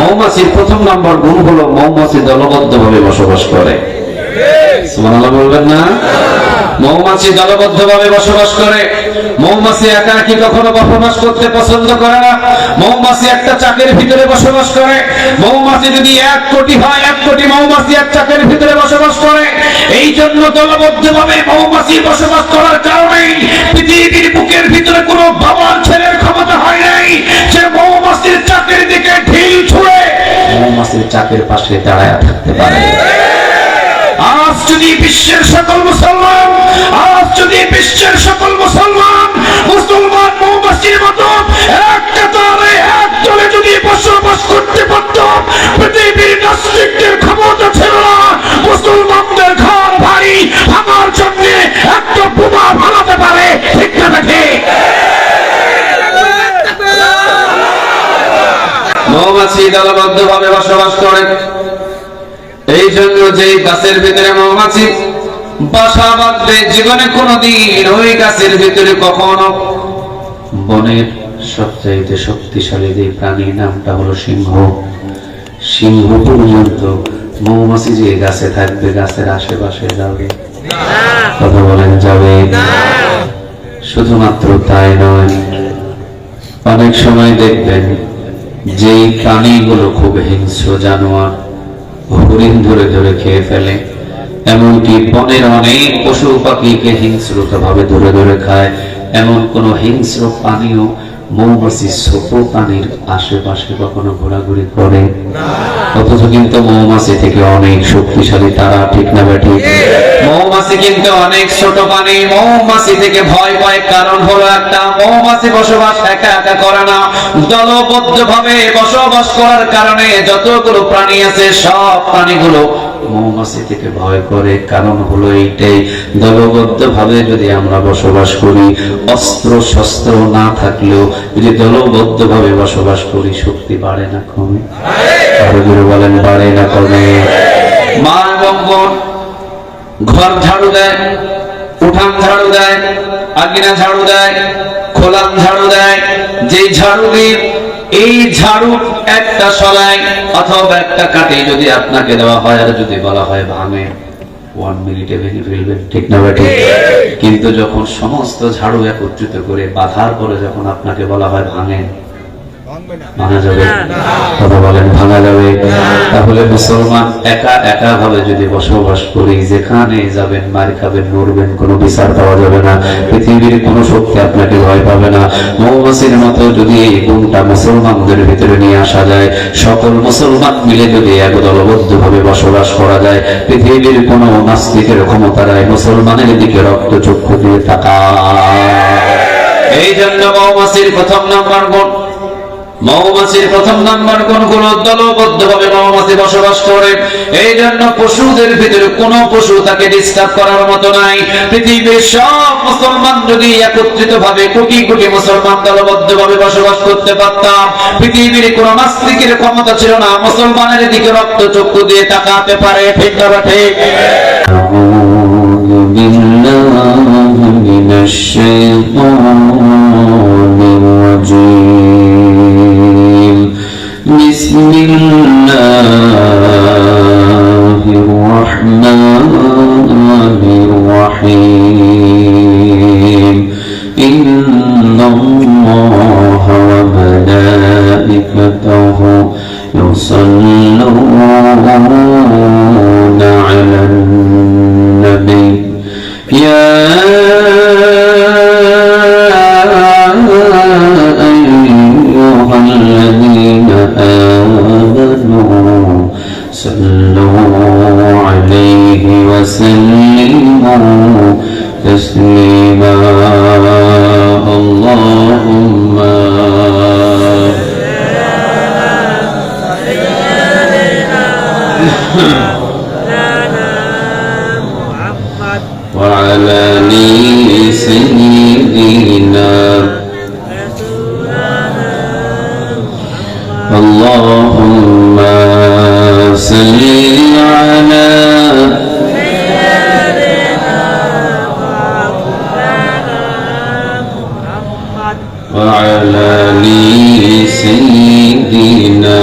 মৌমাছির প্রথম নম্বর গুণ হলো মৌমাছি দলবদ্ধভাবে বসবাস করে। সুবহানাল্লাহ বলবেন না? মৌমাছি দলবদ্ধভাবে বসবাস করে। মৌমাছি একাকী কখনো বসবাস করতে পছন্দ করে না। মৌমাছি একটা চাকের ভিতরে বসবাস করে। মৌমাছি যদি 1 কোটি হয়, 1 কোটি মৌমাছি এক চাকের ভিতরে বসবাস করে। এই জন্য দলবদ্ধভাবে মৌমাছি বসবাস করার কারণে পৃথিবীর বুকের ভিতরে কোনো বাবার ছেলের ক্ষমতা হয় নাই যে মৌমাছির চাকের দিকে ঢিল ছুঁড়ে মৌমাছির চাকের পাশে দাঁড়ায় থাকতে পারে। আজ যদি বিশ্বের সকল মুসলমান মুসলমান মৌমাছির মতো এক কাতারে এক দলে যদি বসবাস করতে পারত, পৃথিবীর নাস্তিকদের ক্ষমতা ছিল না মুসলমানদের ঘর বাড়ি ভাঙার জন্য একটা বোমা ফালাতে পারে। ঠিক না দেখে মৌমাছি দলবদ্ধভাবে বসবাস করে। এই জন্য যে গাছের ভিতরে মৌমাছি বাসা বাঁধবে, জীবনে কোনদিন ওই গাছের ভিতরে কখনো বনের সবচাইতে শক্তিশালী যে প্রাণীর নামটা হলো সিংহ, সিংহ পর্যন্ত মৌমাছি যে গাছে থাকবে গাছের আশেপাশে যাবে কথা বলেন যাবে। শুধুমাত্র তাই নয়, অনেক সময় দেখবেন যেই প্রাণীগুলো খুব হিংস্র জানোয়ার, হরিণ ধরে ধরে খেয়ে ফেলে, এমনকি বনের অনেক পশু পাখিকে হিংস্রতা ভাবে ধরে ধরে খায়, এমন কোন হিংস্র প্রাণীও মৌমাছি ছোট প্রাণীর আশেপাশে কখনো ঘোরাঘুরি করে। অথচ কিন্তু মৌমাছি থেকে অনেক শক্তিশালী তারা। ঠিক না ঠিক? মৌমাছি কিন্তু অনেক ছোট প্রাণী, মৌমাছি থেকে ভয় পায়। কারণ হলো একটা, মৌমাছি বসবাস একা একা করে না, দলবদ্ধ ভাবে বসবাস করার কারণে যতগুলো প্রাণী আছে সব প্রাণীগুলো মৌমাছি থেকে ভয় করে। কারণ হলো এইটাই, দলবদ্ধ ভাবে যদি আমরা বসবাস করি, অস্ত্র শস্ত্র না থাকলেও যদি দলবদ্ধ ভাবে বসবাস করি, শক্তি বাড়ে না কমে? আরো জোরে বলেন, বাড়ে না কমে? মা এবং বোন ঘর ঝাড়ু দেয়, উঠান ঝাড়ু দেয়, আঙিনা ঝাড়ু দেয়, খোলান ঝাড়ু দেয়। যে ঝাড়ু দিয়ে এই ঝাড়ু একটা সলাই অথবা একটা কাটে যদি আপনাকে দেওয়া হয় আর যদি বলা হয় ভাঙে, 1 মিনিটে ভেঙে ফেলবেন। ঠিক না ঠিক? কিন্তু যখন সমস্ত ঝাড়ু একত্রিত করে বাঁধার পরে যখন আপনাকে বলা হয় ভাঙে, ভাঙা যাবে? কথা বলেন, ভাঙা যাবে? তাহলে মুসলমান একা একা ভাবে যদি বসবাস করি, যেখানে যাবেন মার খাবেন, মরবেন, কোনো বিচার পাওয়া যাবে না, পৃথিবীর কোনো শক্তি আপনাকে ভয় পাবে না। মৌমাছির মতো যদি এই গুণটা মুসলমানদের ভিতরে নিয়ে আসা যায়, সকল মুসলমান মিলে যদি এক দলবদ্ধ ভাবে বসবাস করা যায়, পৃথিবীর কোনো নাস্তিকের ক্ষমতা নাই মুসলমানের দিকে রক্ত চক্ষু দিয়ে তাকায়। এই জন্য মৌমাছির প্রথম নাম্বার গুণ, মৌমাছির প্রথম নাম্বার গুণ হলো দলবদ্ধ ভাবে মৌমাছি বসবাস করে। এই জন্য পশুদের ভিতরে কোন পশু তাকে ডিস্টার্ব করার মতো নাই। পৃথিবীর সব মুসলমান যদি একত্রিত ভাবে কোটি কোটি মুসলমান দলবদ্ধ ভাবে বসবাস করতে পারতাম, পৃথিবীর কোন নাস্তিকের ক্ষমতা ছিল না মুসলমানের দিকে রক্ত চক্ষু দিয়ে তাকাতে পারে। ঠিক না ঠিক? بسم الله الرحمن الرحيم إن الله وملائكته يصلون على النبي يا أيها الذين آمنوا صلوا عليه وسلموا تسليما اللهم وعلى آل سيدنا اللهم صل على وعلى آل سيدنا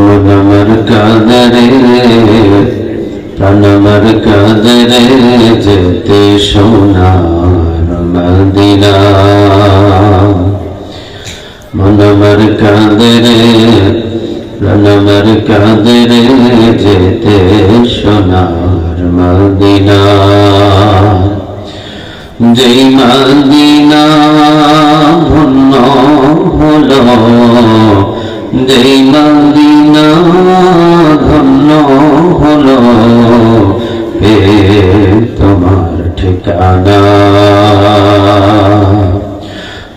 মন আমার কাঁদে রে, প্রাণ আমার কাঁদে রে, যেতে সোনার মদিনা। মন আমার কাঁদে রে, প্রাণ আমার কাঁদে রে, যেতে সোনার মদিনা। যেই মদিনা ধন্য হলো, যেই মদিনা ধন্য হলো, এ তোমার ঠিকানা।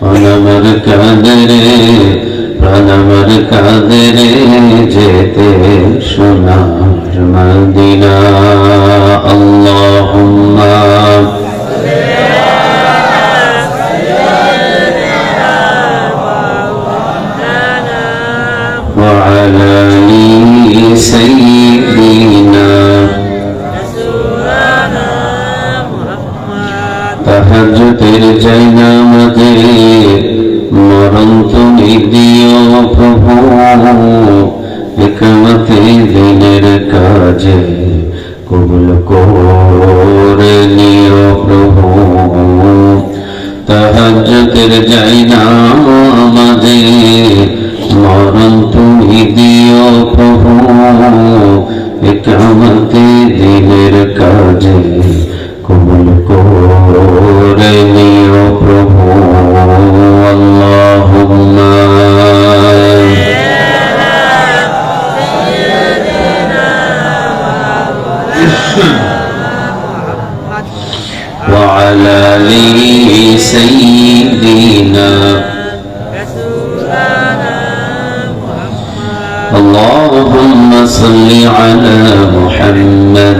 আমার কাঁদে রে, প্রাণ আমার কাঁদে রে, যেতে সোনার মদিনা। আল্লাহুম্মা وعلى آل سيدنا তাহাজ্জুদের জায়নামাজে মরণ তুমি দিও প্রভু, ইকামতে দিনের কাজে কবুল করে নিও প্রভু। তাহাজ্জুদের জায়নামাজে মরণ তুমি দিও প্রভু, ইকামতে দিনের কাজে কবুল করে নিও প্রভু। আল্লাহুম্মা وعلى آل سيدنا اللهم صل على محمد.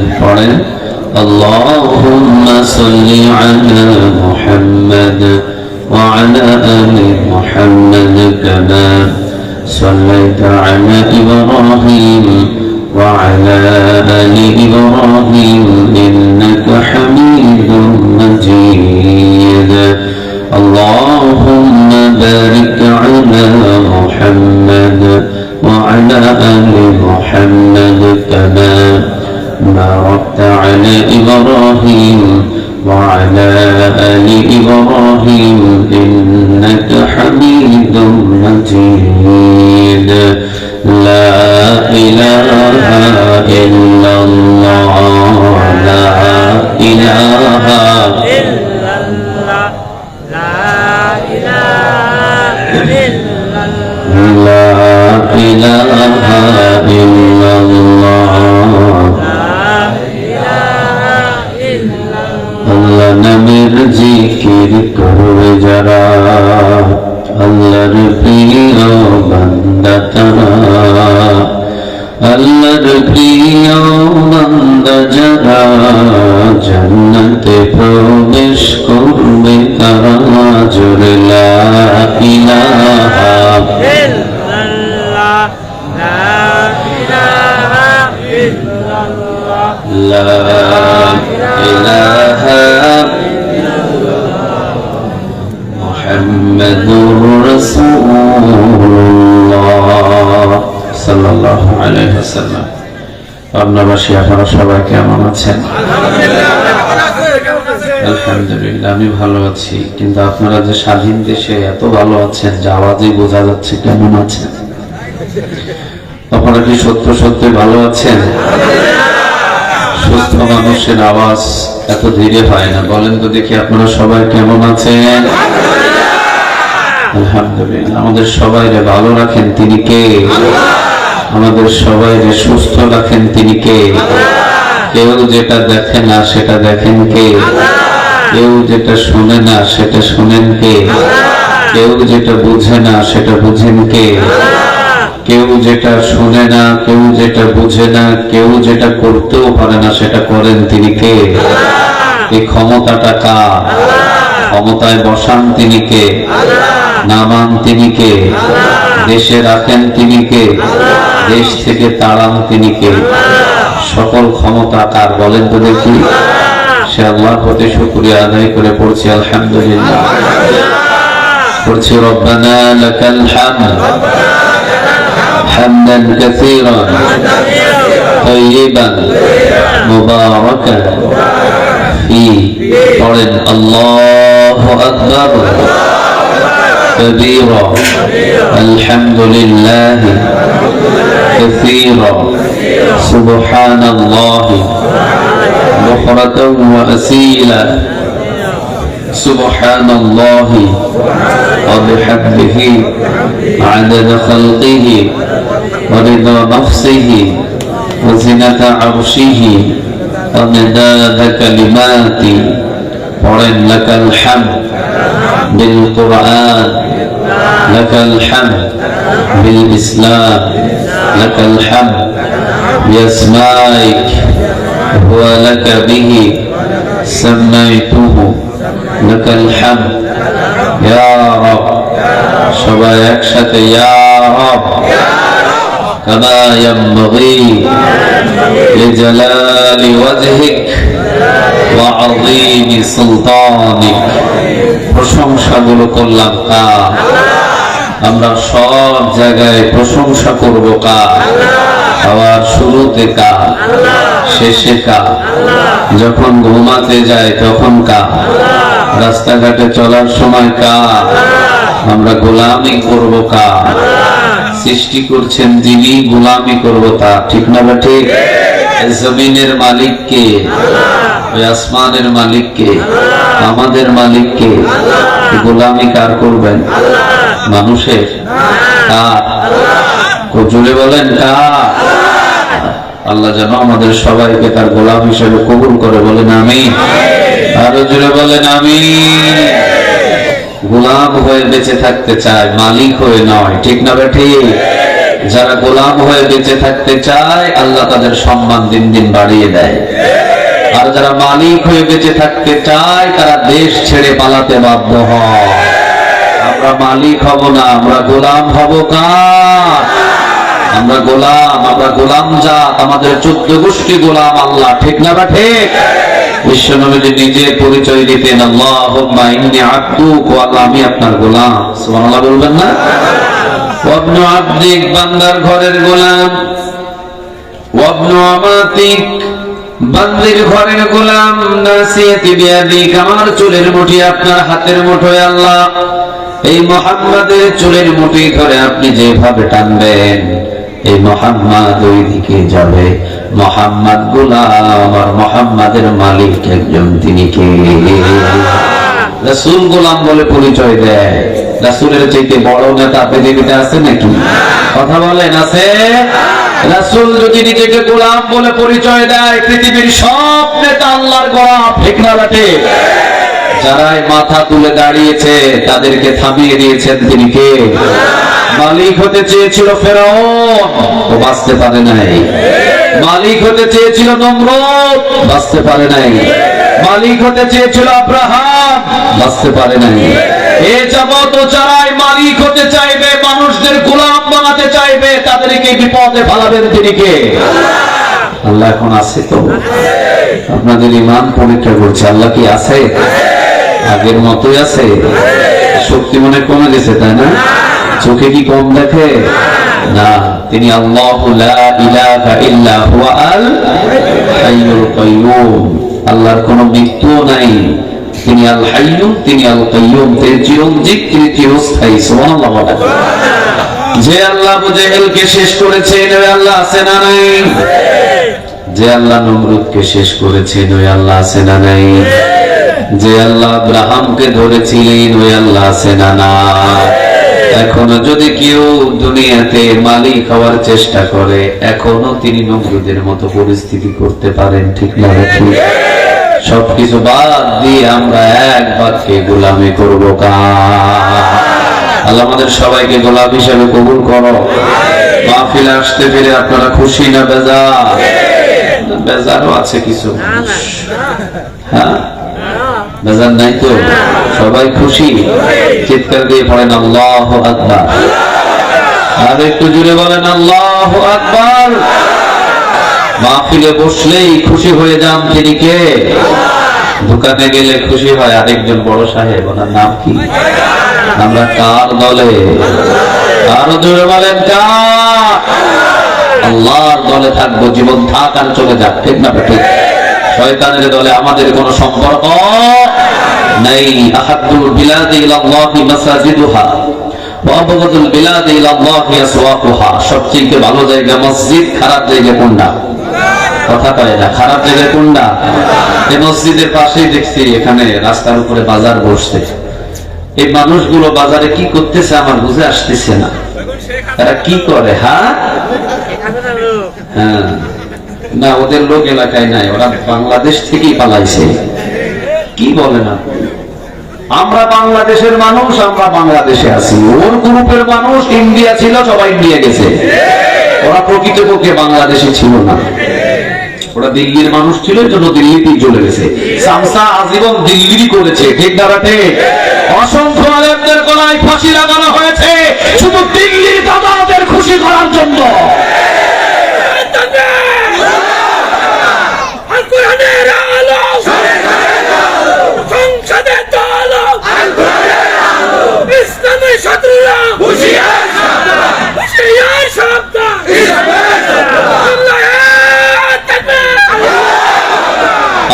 اللهم صل على محمد وعلى آل محمد كما صليت على إبراهيم وعلى آل إبراهيم إنك حميد مجيد. اللهم بارك على محمد وعلى آل محمد كما باركت على إبراهيم وعلى آل إبراهيم إنك حميد مجيد. لا إله إلا الله، لا إله إلا الله، لا إله إلا الله، لا إله إلا الله، لا إله إلا الله। আল্লাহ নামের জিকির করবে যারা, আল্লাহর প্রিয় বান্দা তারা, আল্লাহর প্রিয় বান্দা যারা, জান্নাতে প্রবেশ করবে তারা। জোরে লা ইলাহা ইল্লাল্লাহ, লা ইলাহা ইল্লাল্লাহ, লা ইলাহা মুহাম্মাদুর রাসূলুল্লাহ সাল্লাল্লাহু আলাইহি ওয়াসাল্লাম। পাবনাবাসী আপনারা সবাই কেমন আছেন? আলহামদুলিল্লাহ, আমি ভালো আছি। কিন্তু আপনারা যে স্বাধীন দেশে এত ভালো আছেন যে আওয়াজেই বোঝা যাচ্ছে কেমন আছেন। আপনারা কি সত্য সত্যি ভালো আছেন? সুস্থ মানুষের আওয়াজ এত ধীরে হয় না। বলেন তো দেখি আপনারা সবাই কেমন আছেন? আলহামদুলিল্লাহ। আমাদের সবাইকে ভালো রাখেন তিনি কে? আমাদের সবাইকে সুস্থ রাখেন তিনি কে? কেউ যেটা দেখে না সেটা দেখেন কে? কেউ যেটা শুনে না সেটা শুনেন কে? কেউ যেটা বুঝে না সেটা বুঝেন কে? কেউ যেটা শুনে না, কেউ যেটা বুঝে না, কেউ যেটা করতেও পারে না সেটা করেন তিনি কে? এই ক্ষমতাটা কার? ক্ষমতায় বসান তিনি কে? নামান তিনি কে? দেশে রাখেন তিনি কে? দেশ থেকে তাড়ান তিনি কে? সকল ক্ষমতা কার বলেন তো দেখি? সে আল্লাহর প্রতি শুকরিয়া আদায় করে পড়ছি আলহামদুলিল্লাহ, পড়ছি রব্বানা লাকাল হামদ حمدا كثيرا طيبا مباركا فيه. قرن الله أكبر كبيرا الحمد لله كثيرا سبحان الله بكرة وأصيلا سبحان الله وبحمده عدد خلقه ورضا نفسه وزنة عرشه ومداد كلماته. قرن لك الحمد بالقرآن لك الحمد بالإسلام لك الحمد بأسمائك ولك به سميته لك الحمد يا رب. সবাই একসাথে ইয়া রব كما ينبغي لجلال وجهك وعظيم سلطانك. প্রশংসাগুলো করলাম কার? আমরা সব জায়গায় প্রশংসা করব কার? খাওয়ার শুরুতে কার, শেষে কার, যখন ঘুমাতে যায় তখন কার, রাস্তাঘাটে চলার সময় কার? আমরা গোলামি করব কার? সৃষ্টি করছেন যিনি, গোলামি করব তার। ঠিক না বা ঠিক? জমিনের মালিক কে? ওই আসমানের মালিক কে? আমাদের মালিক কে? গোলামি কার করবেন? মানুষের? কার? জোরে বলেন কার? আল্লাহ যেন আমাদের সবাইকে তার গোলাম হিসেবে কবুল করে, বলেন আমিন। আরো জোরে বলেন আমিন। গোলাম হয়ে বেঁচে থাকতে চায়, মালিক হয়ে নয়। ঠিক না ঠিক? যারা গোলাম হয়ে বেঁচে থাকতে চায় আল্লাহ তাদের সম্মান দিন দিন বাড়িয়ে দেয়। আর যারা মালিক হয়ে বেঁচে থাকতে চায় তারা দেশ ছেড়ে পালাতে বাধ্য হয়। আমরা মালিক হব না, আমরা গোলাম হব কার? আমরা গোলাম, আমরা গোলাম জাত। আমাদের 14 গোষ্ঠী গোলাম আল্লাহ। ঠিক না বা ঠিক? বিশ্বনবী নিজে পরিচয় দিতেন, আল্লাহুম্মা ইন্নী আবদুক, ও আল্লাহ আমি আপনার গোলাম। সুবহানাল্লাহ বলবেন না? ওয়াবনু আবদিক, বান্দার ঘরের গোলাম। ওয়াবনু আমাতিক, বান্দির ঘরের গোলাম। নাসিয়াতি বিয়াদিক, আমার চুলের মুঠি আপনার হাতের মুঠোয় আল্লাহ। এই মুহাম্মাদের চুলের মুঠি ধরে আপনি যেভাবে টানবেন এই মুহাম্মদ ওই দিকে যাবে। মুহাম্মদ গোলাম আর মুহাম্মাদের মালিক একজন, তিনি কে? রাসূল গোলাম বলে পরিচয় দেয়। রাসূলের চাইতে বড় নেতা পৃথিবীতে আছে নাকি? কথা বলেন, আছে? রাসূল যদি নিজেকে গোলাম বলে পরিচয় দেয়, পৃথিবীর সব নেতা আল্লাহর গোলাম। ঠিক না ঠিক? যারাই মাথা তুলে দাঁড়িয়েছে তাদেরকে থামিয়ে দিয়েছেন তিনি কে? মালিক হতে চেয়েছিল ফেরাউন, ও বাঁচতে পারে নাই। মালিক হতে চেয়েছিল নমরুদ, বাঁচতে পারে নাই। মালিক হতে চেয়েছিল আব্রাহাম, বাঁচতে পারে নাই। এ যাবত যারাই মালিক হতে চাইবে, মানুষদের গোলাম বানাতে চাইবে, তাদেরকে বিপদে ফেলাবেন তিনি কে? আল্লাহ এখন আছে তো? আপনাদের ঈমান পরীক্ষা করছে, আল্লাহ কি আছে? আগের মতোই আছে? শক্তি মনে কমে গেছে, তাই না? চোখে কি কম দেখে? না, তিনি আল্লাহু লা ইলাহা ইল্লা হুয়া আল হাইয়ুল কাইয়্যুম। আল্লাহর কোনো মৃত্যু নাই। তিনি আল হাইয়্যু, তিনি আল কাইয়্যুম, তিনি চিরঞ্জীব, তিনি চিরস্থায়ী। সুবহানাল্লাহ বলেন। যে আল্লাহ আবু জেহেলকে শেষ করেছেন ওই আল্লাহ আছে না নাই? যে আল্লাহ নমরুদকে শেষ করেছেন ওই আল্লাহ আছে না নাই? যে আল্লাহ আব্রাহামকে ধরেছিলেন ওই আল্লাহ আছে না নাই? এখনো যদি কেউ দুনিয়াতে মালিক হওয়ার চেষ্টা করে, এখনো তিনি নমরুদের মতো পরিস্থিতি করতে পারেন। ঠিক না ঠিক? সবকিছু বাদ দিয়ে আমরা এক বাক্যে গোলামি করবো কার? আল্লাহ আমাদের সবাইকে গোলাম হিসেবে কবুল করো। মাহফিলে আসতে পেরে আপনারা খুশি না বেজার? বেজারও আছে কিছু। হ্যাঁ, বেজার নাই তো? সবাই খুশি? চিৎকার দিয়ে পড়েন আল্লাহু আকবার। আর একটু জুড়ে বলেন আল্লাহু আকবার। মাহফিলে বসলেই খুশি হয়ে যান তিনি কে? দোকানে গেলে খুশি হয় আরেকজন বড় সাহেব, ওনার নাম কি? আমরা কার দলে? আরো জোরে বলেন কার? আল্লাহর দলে থাকবো, জীবন থাক আর চলে যাক, ঠিক না ঠিক? শয়তানের দলে আমাদের কোনো সম্পর্ক নেই। আহাদুল বিলাদি ইলাল্লাহি মাসাজিদুহা ওয়া আবগাদুল বিলাদি ইলাল্লাহি আসওয়াকুহা। সবচেয়ে ভালো জায়গা মসজিদ, খারাপ জায়গা কোনটা? কথা কয় না, খারাপ জায়গা কোনটা? এই মসজিদের পাশেই দেখছি এখানে রাস্তার উপরে বাজার বসছে। এই মানুষগুলো বাজারে কি করতেছে আমার বুঝে আসতেছে না। তারা কি করে? হ্যাঁ, না ওদের লোক এলাকায় নাই, ওরা বাংলাদেশ থেকেই পালাইছে। কি বলে না, আমরা বাংলাদেশের মানুষ, আমরা বাংলাদেশে আছি। ওর গ্রুপের মানুষ ইন্ডিয়া ছিল, সবাই ইন্ডিয়া গেছে। ওরা প্রকৃতপক্ষে বাংলাদেশে ছিল না, ওরা দিল্লির মানুষ ছিল, এই জন্য দিল্লিতেই চলে গেছে। সামসা আজীবন দিল্লি করেছে, ঠিক না ঠিক? অসংখ্য আলেমদের গলায় ফাঁসি লাগানো হয়েছে শুধু দিল্লির দাদাদের খুশি করার জন্য।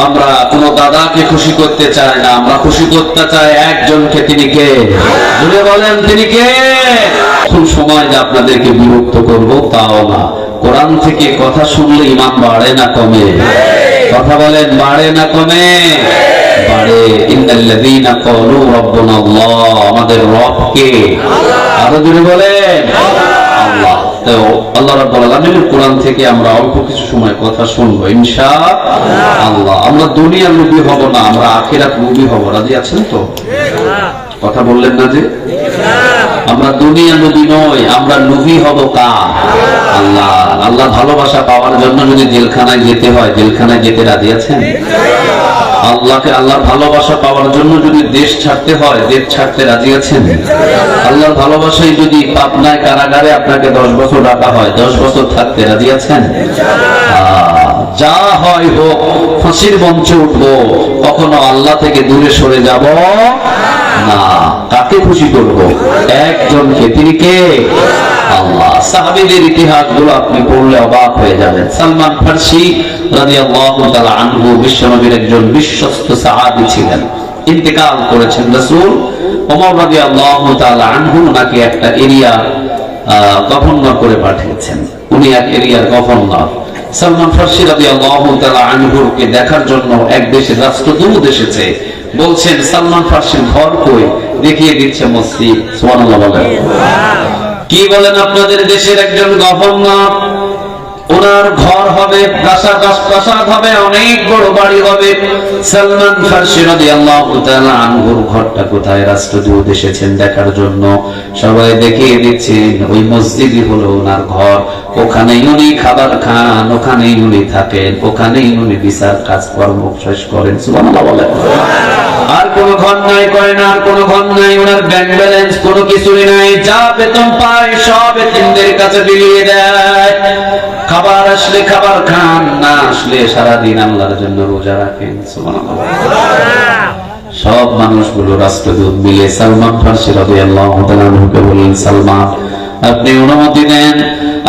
আমরা কোন দাদাকে খুশি করতে চাই না, আমরা খুশি করতে চাই একজনকে। তিনি কে? জুড়ে বলেন, তিনি কে? খুব সময় যে আপনাদেরকে বিরক্ত করব তাও না। কোরআন থেকে কথা শুনলে ইমান বাড়ে না কমে? কথা বলেন, বাড়ে না কমে? বাড়ে। ইন্নাল্লাযীনা ক্বালু রাব্বুনাল্লাহ, আমাদের রব কে? আরো জুড়ে বলেন, আল্লাহ। তো আল্লাহ রাব্বুল আলামিনের কোরআন থেকে আমরা অল্প কিছু সময় কথা শুনবো ইনশাআল্লাহ। আমরা দুনিয়ার লোভী হব না, আমরা আখিরাত লোভী হব। রাজি আছেন তো? কথা বললেন না যে? আমরা দুনিয়া লোভী নই, আমরা লোভী হব কার? আল্লাহ। আল্লাহ ভালোবাসা পাওয়ার জন্য যদি জেলখানায় যেতে হয়, জেলখানায় যেতে রাজি আছেন? আল্লাহকে, আল্লাহর ভালোবাসা পাওয়ার জন্য যদি দেশ ছাড়তে হয়, দেশ ছাড়তে রাজি আছেন? আল্লাহর ভালোবাসায় যদি পাবনায় কারাগারে আপনাকে 10 বছর রাখা হয়, 10 বছর থাকতে রাজি আছেন? যা হয় হোক, ফাঁসির মঞ্চে উঠবো, কখনো আল্লাহ থেকে দূরে সরে যাব না। কাকে খুশি করব? একজনকে। তিনি কে? আল্লাহ। সাহাবীদের ইতিহাসগুলো আপনি পড়লে অবাক হয়ে যাবেন। সালমান ফারসি রাদিয়াল্লাহু তাআলা আনহু বিশ্বনবীর একজন বিশ্বস্ত সাহাবী ছিলেন, ইন্তেকাল করেছেন। রাসূল ওমর রাদিয়াল্লাহু তাআলা আনহু নাকি একটা এরিয়া গভর্নর করে পাঠিয়েছেন। উনি এক এরিয়ার গভর্নর। সালমান ফারসি রাদিয়াল্লাহু তাআলা আনহুকে দেখার জন্য এক দেশের রাষ্ট্রদূত এসেছে। বলছেন, সালমান ফারসির ঘর কই? দেখিয়ে দিচ্ছে মসজিদ। সুবহানাল্লাহ বলেন। কি বলেন? আপনাদের দেশের একজন গভর্নর, ওনার ঘর হবে, প্রাসাদ হবে, অনেক বড় বাড়ি হবে। সালমান ফারসি রাদিয়াল্লাহু তাআলা আনহুর ঘরটা কোথায়? রাষ্ট্রদূত এসেছেন দেখার জন্য, সবাই দেখিয়ে দিচ্ছেন ওই মসজিদই হলো ওনার ঘর। ওখানেই উনি খাবার খান, ওখানেই উনি থাকেন, ওখানেই উনি বিচার কাজকর্ম শেষ করেন। সুবহানাল্লাহ বলেন। আর কোন ঘর নাই, করে না, আর কোন ঘর নাই। ওনার ব্যাংক ব্যালেন্স কোনো কিছুই নাই, যা বেতন পায় সব এতিমদের কাছে বিলিয়ে দেয়। খাবার আসলে খাবার খান, না আসলে সারাদিন আল্লাহর জন্য রোজা রাখেন। সুবহানাল্লাহ। সব মানুষগুলো রাষ্ট্রদূত মিলে সালমান ফারসি রাদিয়াল্লাহু তাআলা আনহুকে বললেন, সালমান আপনি অনুমতি দেন,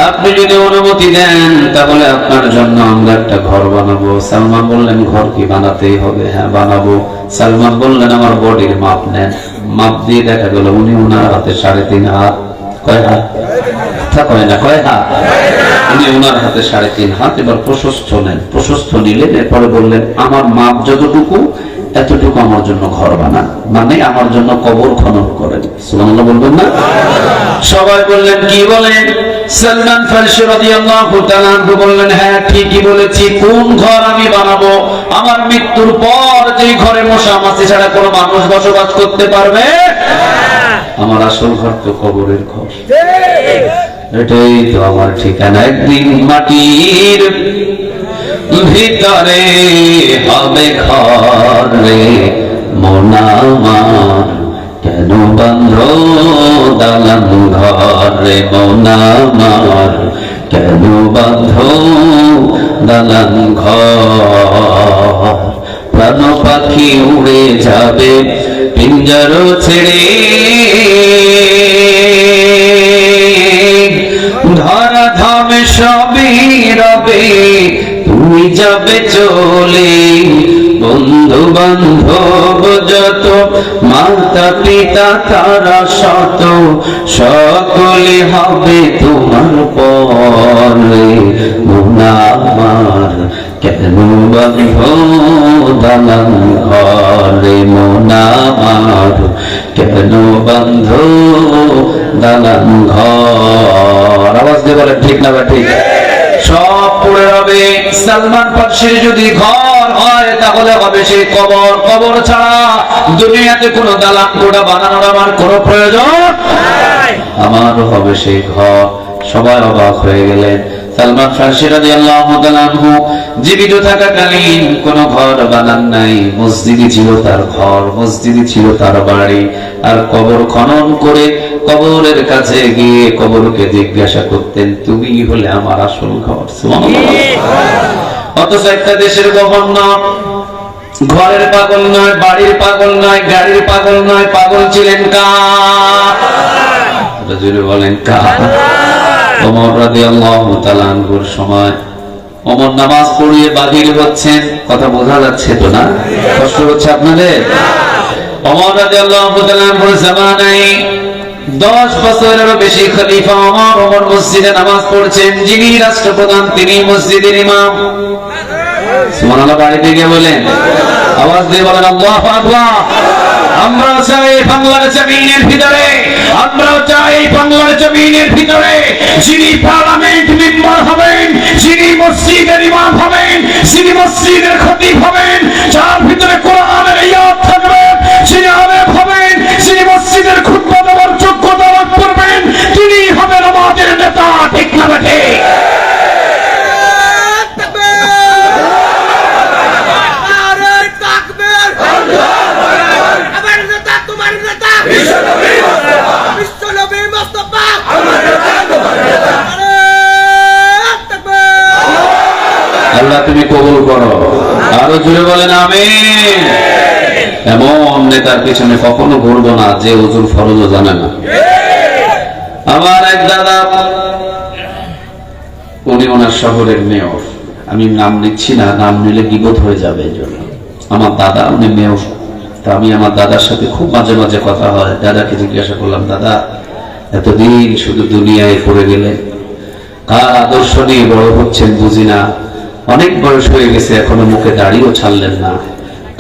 আপনি যদি অনুমতি দেন তাহলে আপনার জন্য আমরা একটা ঘর বানাবো। সালমান বললেন, ঘর কি বানাতেই হবে? হ্যাঁ বানাবো। সালমান বললেন, আমার বডির মাপ নেন। মাপ দিয়ে দেখা গেল উনি ওনার হাতে 3.5 হাত। কয় হাত? কয় না, কয় হাত? উনি ওনার হাতে 3.5 হাত। এবার প্রশস্ত নেন, প্রশস্ত নিলেন। এরপরে বললেন, আমার মাপ যতটুকু এতটুকু আমার জন্য ঘর বানান, মানে আমার জন্য কবর খনন করেন। সুবহানাল্লাহ বলবেন না? সবাই বললেন, কি বলেন? সালমান ফারসি রাদিয়াল্লাহু তাআলা আনহু বললেন, হ্যাঁ ঠিকই বলেছি। কোন ঘর আমি বানাবো? আমার মৃত্যুর পর যে ঘরে মশা মাছি ছাড়া কোনো মানুষ বসবাস করতে পারবে? আমার আসল ঘর তো কবরের ঘর। এটাই তো আমার ঠিকানা। একদিন মাটির ভিতরে হবে ঘর রে মন আমার, কেন বন্ধ দালান ঘর রে মন আমার, কেন বন্ধ দালান ঘর। প্রাণ পাখি উড়ে যাবে পিঞ্জর ছেড়ে, ধরা ধামে সবই রবে, তুই যাবে চলে। বন্ধু বান্ধব যত, মাতা পিতা তারা শত, সকলে হবে তোমার পরে। মন আমার কেন বাঁধ দালান ঘরে, মন আমার কেন বাঁধ দালান ঘর। আওয়াজ দিয়ে বলেন ঠিক না বা ঠিক? সব পড়ে হবে। সালমান ফার্সির যদি ঘর হয় তাহলে হবে সেই কবর। কবর ছাড়া দুনিয়াতে কোনো দালান কোঠা বানানোর আমার কোনো প্রয়োজন নাই। আমার হবে সেই ঘর। সবাই অবাক হয়ে গেলেন। সালমান ফার্সি রাদিয়াল্লাহু তাআলা আনহু জীবিত থাকাকালীন কোন ঘর বানান নাই। মসজিদই ছিল তার ঘর, মসজিদই ছিল তার বাড়ি। আর কবর খনন করে কবরের কাছে গিয়ে কবরকে জিজ্ঞাসা করতেন, তুমি হলে আমার আসল ঘর। সুবহানাল্লাহ। অথচ একটা দেশের গভর্নর ঘরের পাগল নয়, বাড়ির পাগল নয়, গাড়ির পাগল নয়, পাগল ছিলেন কার? জোরে বলেন কার? ওমর রাদিয়াল্লাহু তাআলা আনহুর সময় ওমর নামাজ পড়িয়ে বাহির হচ্ছেন। কথা বোঝা যাচ্ছে তো না? কষ্ট হচ্ছে আপনাদের? ওমর রাদিয়াল্লাহু তাআলা আনহুর জামানায় 10 বছরেরও বেশি খলিফা ওমর। ওমর মসজিদে নামাজ পড়ছেন। যিনি রাষ্ট্রপ্রধান তিনি মসজিদের ইমাম। সুবহানাল্লাহ। বাড়িতে গিয়ে বলেন, আওয়াজ দিয়ে বলেন আল্লাহু আকবার। আমরা চাই বাংলার জমিনের ভিতরে, আমরা চাই বাংলার জমিনের ভিতরে যিনি পার্লামেন্ট মেম্বার হবেন, যিনি মসজিদের ইমাম হবেন, যিনি মসজিদের খতিব হবেন, যার ভিতরে কোরআনের আয়াত থাকবে, যিনি আলেম হবেন, যিনি মসজিদের খুতবা দেওয়ার যোগ্যতা লাভ করবেন, তিনি হবেন আমাদের নেতা। ঠিক না ঠিক? আল্লাহ তুমি কবুল করো। আরো জোরে বলেন আমিন। এমন নেতার পিছনে কখনো ঘুরবো না যে ওজুর ফরজও জানে না। আমার এক দাদা, উনি ওনার শহরের মেয়র। আমি নাম নিচ্ছি না, নাম নিলে বিপদ হয়ে যাবে। এই জন্য আমার দাদা, উনি মেয়র। তা আমি আমার দাদার সাথে খুব মাঝে মাঝে কথা হয়। দাদাকে জিজ্ঞাসা করলাম, দাদা এতদিন শুধু দুনিয়ায় পড়ে গেলেন, কার আদর্শ নিয়ে বড় হচ্ছেন বুঝি না, অনেক বয়স হয়ে গেছে এখনো মুখে দাড়িও ছাড়লেন না,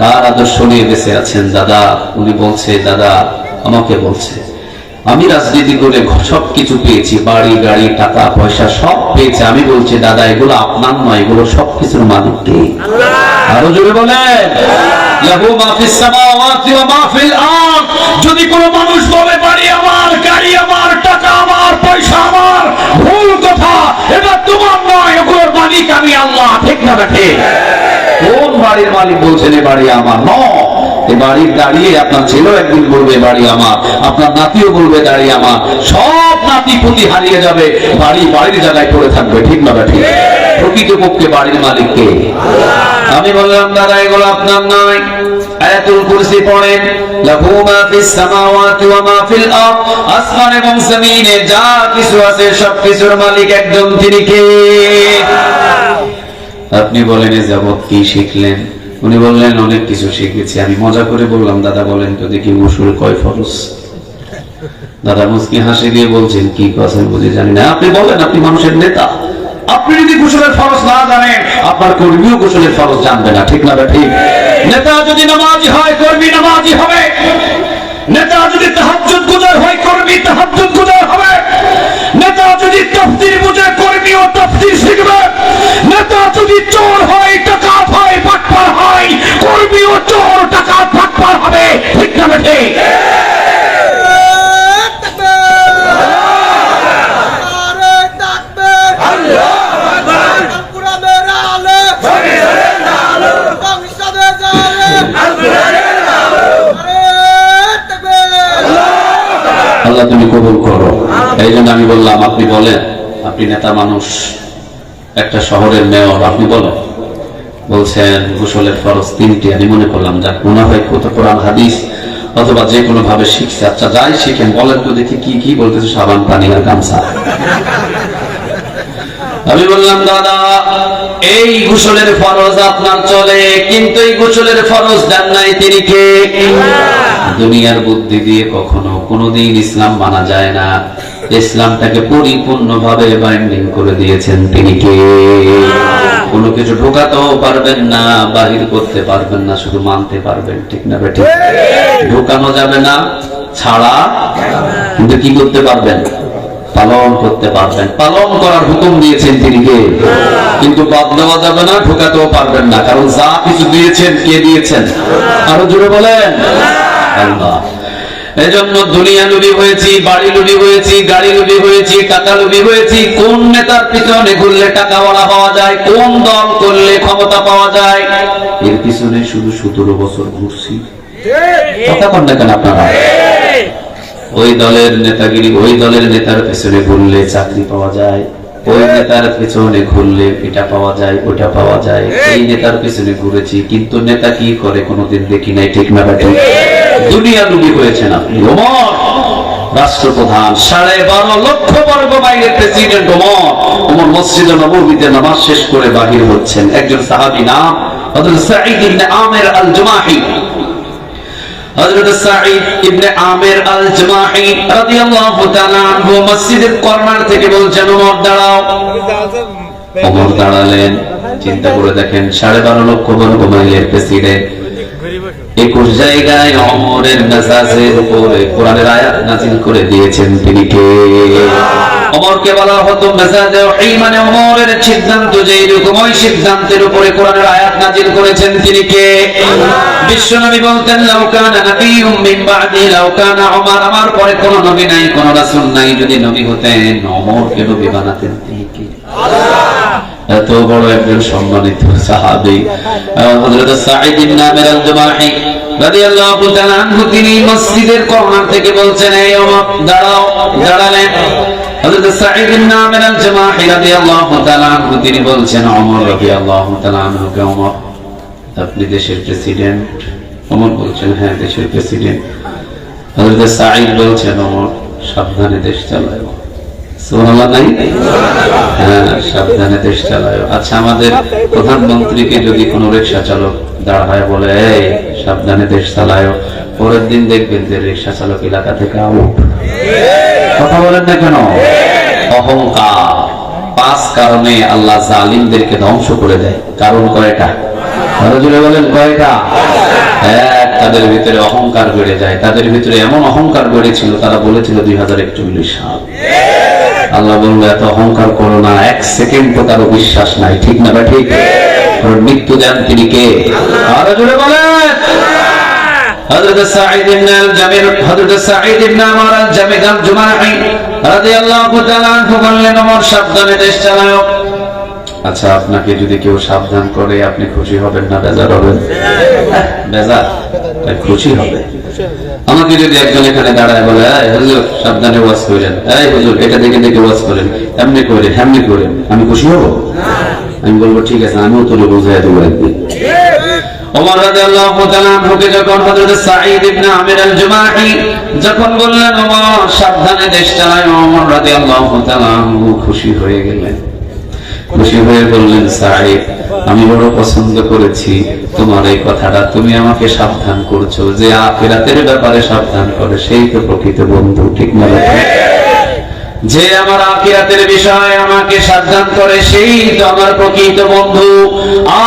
কার আদর্শ নিয়ে বেঁচে আছেন দাদা? উনি বলছে, দাদা আমাকে বলছে আমি রাজনীতি করে সবকিছু পেয়েছি, বাড়ি গাড়ি টাকা পয়সা সব পেয়েছি। আমি বলছি, দাদা এগুলো আপনার নয়, এগুলো সবকিছুর মালিক কে? আরো জোরে বলেন, লাহু মা ফিস সামাওয়াতি ওয়া মা ফিল আরদ। যদি কোনো মানুষ বলে বাড়ি আমার, গাড়ি আমার, টাকা আমার, পয়সা আমার, ভুল কথা। এটা তোমার নয়, এগুলোর মালিক আমি আল্লাহ। ঠিক না ঠিক? কোন বাড়ির মালিক বলছেন এ বাড়ি আমার? নয়। এই বাড়ির দাঁড়িয়ে আপনার ছেলেও একদিন বলবে বাড়ি আমার, আপনার নাতিও বলবে দাঁড়িয়ে আমার। সব নাতি পুতি হারিয়ে যাবে, বাড়ি বাড়ির জায়গায় পড়ে থাকবে। ঠিক না ঠিক? প্রকৃতপক্ষে বাড়ির মালিক কে? আমি বললাম, দাদা এগুলো আপনার নয়। আয়াতুল কুরসি পড়েন, লাহু মা ফিস সামাওয়াতি ওয়া মা ফিল আরদ। আসমান এবং জমিনে যা কিছু আছে সবকিছুর মালিক একজন, তিনি কে? আপনি বলেন এ যাবত কি শিখলেন? উনি বললেন অনেক কিছু শিখেছি। আমি মজা করে বললাম, দাদা বলেন তো দেখি গোসল কয় ফরজ? দাদা মুস্কি হাসি দিয়ে বলছেন, কি কথা বুঝে জানি না। আপনি বলেন, আপনি মানুষের নেতা, আপনি যদি গোসলের ফরজ না জানেন আপনার কর্মীও গোসলের ফরজ জানবে না। ঠিক না ঠিক? নেতা যদি নামাজি হয় কর্মী নামাজি হবে, নেতা যদি তাহাজ্জুদ গুজার হয় কর্মী তাহাজ্জুদ গুজার হবে, নেতা যদি তাফসীর বুঝে কর্মীও তাফসীর শিখবে, নেতা যদি চোর হয় ডাকাত হয় বাটপার হয় কর্মীও চোর ডাকাত বাটপার হবে। ঠিক না ঠিক? আল্লাহ তুমি কবুল করো। এই জন্য আমি বললাম, আপনি বলেন, আপনি নেতা মানুষ, একটা শহরের মেয়র, আপনি বলেন। বলছেন গোসলের ফরজ 3টি। আমি মনে করলাম যাক, মনে হয় কত কোরআন হাদিস অথবা যে কোনো ভাবে শিখছে। আচ্ছা যাই শিখেন, বলেন তো দেখি কি কি বলতেছে। সাবান, পানি আর গামছা। আমি বললাম, দাদা এই গোসলের ফরজ আপনার চলে, কিন্তু এই গোসলের ফরজ দেন নাই তিনি কে? দুনিয়ার বুদ্ধি দিয়ে কখনো কোনোদিন ইসলাম মানা যায় না। ইসলামটাকে পরিপূর্ণভাবে বাইন্ডিং করে দিয়েছেন তিনি কে? কোনো কিছু ঢোকাতেও পারবেন না, বাহির করতে পারবেন না, শুধু মানতে পারবেন। ঠিক না বেঠিক? ঢোকানো যাবে না, ছাড়া, কিন্তু কি করতে পারবেন? পালন করতে পারবেন। পালন করার হুকুম দিয়েছেন তিনি কে? কিন্তু বাদ দেওয়া যাবে না, ঢোকাতেও পারবেন না, কারণ যা কিছু দিয়েছেন কে দিয়েছেন? আরো জোরে বলেন, আল্লাহ। এজন্য দুনিয়া লোভী হয়েছি, বাড়ি লোভী হয়েছি, গাড়ি লোভী হয়েছি, টাকা লোভী হয়েছি। কোন নেতার পিছনে ঘুরলে টাকাওয়ালা পাওয়া যায়, কোন দল করলে ক্ষমতা পাওয়া যায়, এর পিছনে শুধু 17 বছর ঘুরছি। কথা কন না কেন আপনারা? ওই দলের নেতাগিরি, ওই দলের নেতার পেছনে ঘুরলে চাকরি পাওয়া যায়, ওই নেতার পেছনে ঘুরলে এটা পাওয়া যায়, ওটা পাওয়া যায়। এই নেতার পেছনে ঘুরেছি, কিন্তু নেতা কি করে কোনোদিন দেখি নাই। ঠিক না বেঠিক? দুনিয়া লুবি হয়েছেন আপনি। ওমর রাষ্ট্রপ্রধান, 12.5 লক্ষ বর্গ মাইলের প্রেসিডেন্ট ওমর মসজিদে নববীতে নামাজ শেষ করে বাহির হচ্ছেন। একজন সাহাবী নাম হযরত সাঈদ ইবনে আমির আল জুমাহি, হযরত সাঈদ ইবনে আমির আল জুমাহি রাদিয়াল্লাহু তাআলা আনহু মসজিদের কর্নার থেকে বলছেন, ওমর দাঁড়াও। ওমর দাঁড়ালেন। চিন্তা করে দেখেন, 12.5 লক্ষ বর্গ মাইলের প্রেসিডেন্ট 21 জায়গায় ওমরের মেজাজের উপরে কোরআনের আয়াত নাযিল করে দিয়েছেন তিনি কে? ওমরকে বলা হতো মেজাজে ওহী, মানে ওমরের সিদ্ধান্ত যেই রকম, ওই সিদ্ধান্তের উপরে কোরআনের আয়াত নাযিল করেছেন তিনি কে? বিশ্বনবী বলতেন, লাউ কানা নাবিয়্যুম মিন বা'দি লাউ কানা ওমর, আমার পরে কোন নবী নাই, কোন রাসূল নাই, যদি নবী হতেন ওমরকে নবী বানাতেন তিনি কে? এত বড় একজন সম্মানিত সাহাবী হযরত সাঈদ ইবনে আমির আল জুমাহি রাদিয়াল্লাহু তাআলা আনহু, তিনি মসজিদের কর্নার থেকে বলছেন, এই ওমর দাঁড়াও। দাঁড়ালেন। হযরত সাঈদ ইবনে আমির আল জুমাহি রাদিয়াল্লাহু তাআলা আনহু, তিনি বলছেন ওমর রাদিয়াল্লাহু তাআলা আনহু, ওমর আপনি দেশের প্রেসিডেন্ট? ওমর বলছেন, হ্যাঁ দেশের প্রেসিডেন্ট। হযরত সাঈদ বলছেন, ওমর সাবধানে দেশ চালাও। সুবহানাল্লাহ নাই? হ্যাঁ, সাবধানে দেশ চালাও। আচ্ছা, আমাদের প্রধানমন্ত্রীকে যদি কোনো রিকশা চালক দাঁড়ায় বলে, এই সাবধানে দেশ চালাও, পরের দিন দেখবেন যে রিকশা চালক এলাকা থেকে আউট। কথা বলেন না কেন? অহংকার। 5 কারণে আল্লাহ জালিমদেরকে ধ্বংস করে দেয়। কারণ কয়টা? আরো জোরে বলেন, কয়টা? এক, তাদের ভিতরে অহংকার বেড়ে যায়। তাদের ভিতরে এমন অহংকার বেড়েছিল, তারা বলেছিল 2041 সাল। আল্লাহ বলল, এত অহংকার করো না, 1 সেকেন্ড তো কারো বিশ্বাস নাই। ঠিক না ঠিক? মৃত্যু দেন তিনি কে? আরো জোরে বলেন। হযরত সাঈদ ইবনে আল জামির, হযরত সাঈদ ইবনে আমর আল জামিদ আল জুমাহি রাদিয়াল্লাহু তাআলা আনহু বললেন, ওমর সাবধানে দেশ চালাও। আচ্ছা, আপনাকে যদি কেউ সাবধান করে আপনি খুশি হবেন না বেজার হবেন? বেজার, খুশি হবে। আমাকে যদি একজন এখানে দাঁড়ায় বলে, এই হুজুর সাবধানে ওয়াজ করেন, এই হুজুর এটা দেখে দেখে ওয়াজ করেন, এমনি করেন, এমনি করেন, আমি খুশি হব? আমি বলবো ঠিক আছে, আমিও তোরে বুঝাই দেবো একদিন। ওমর রাদিয়াল্লাহু তাআলা আনহুকে যখন হযরত সাঈদ ইবনে আমির আল জুমাহি যখন বললেন, ওমর সাবধানে দেশ চালায়, ওমর রাদিয়াল্লাহু তাআলা আনহু খুশি হয়ে গেলেন। খুশি হয়ে বললেন, সাঈদ আমি বড় পছন্দ করেছি তোমার এই কথাটা, তুমি আমাকে সাবধান করছো। যে আখিরাতের ব্যাপারে সাবধান করে সেই তো প্রকৃত বন্ধু। ঠিক না? যে আমার আখিরাতের বিষয়ে আমাকে সাবধান করে সেই তো আমার প্রকৃত বন্ধু।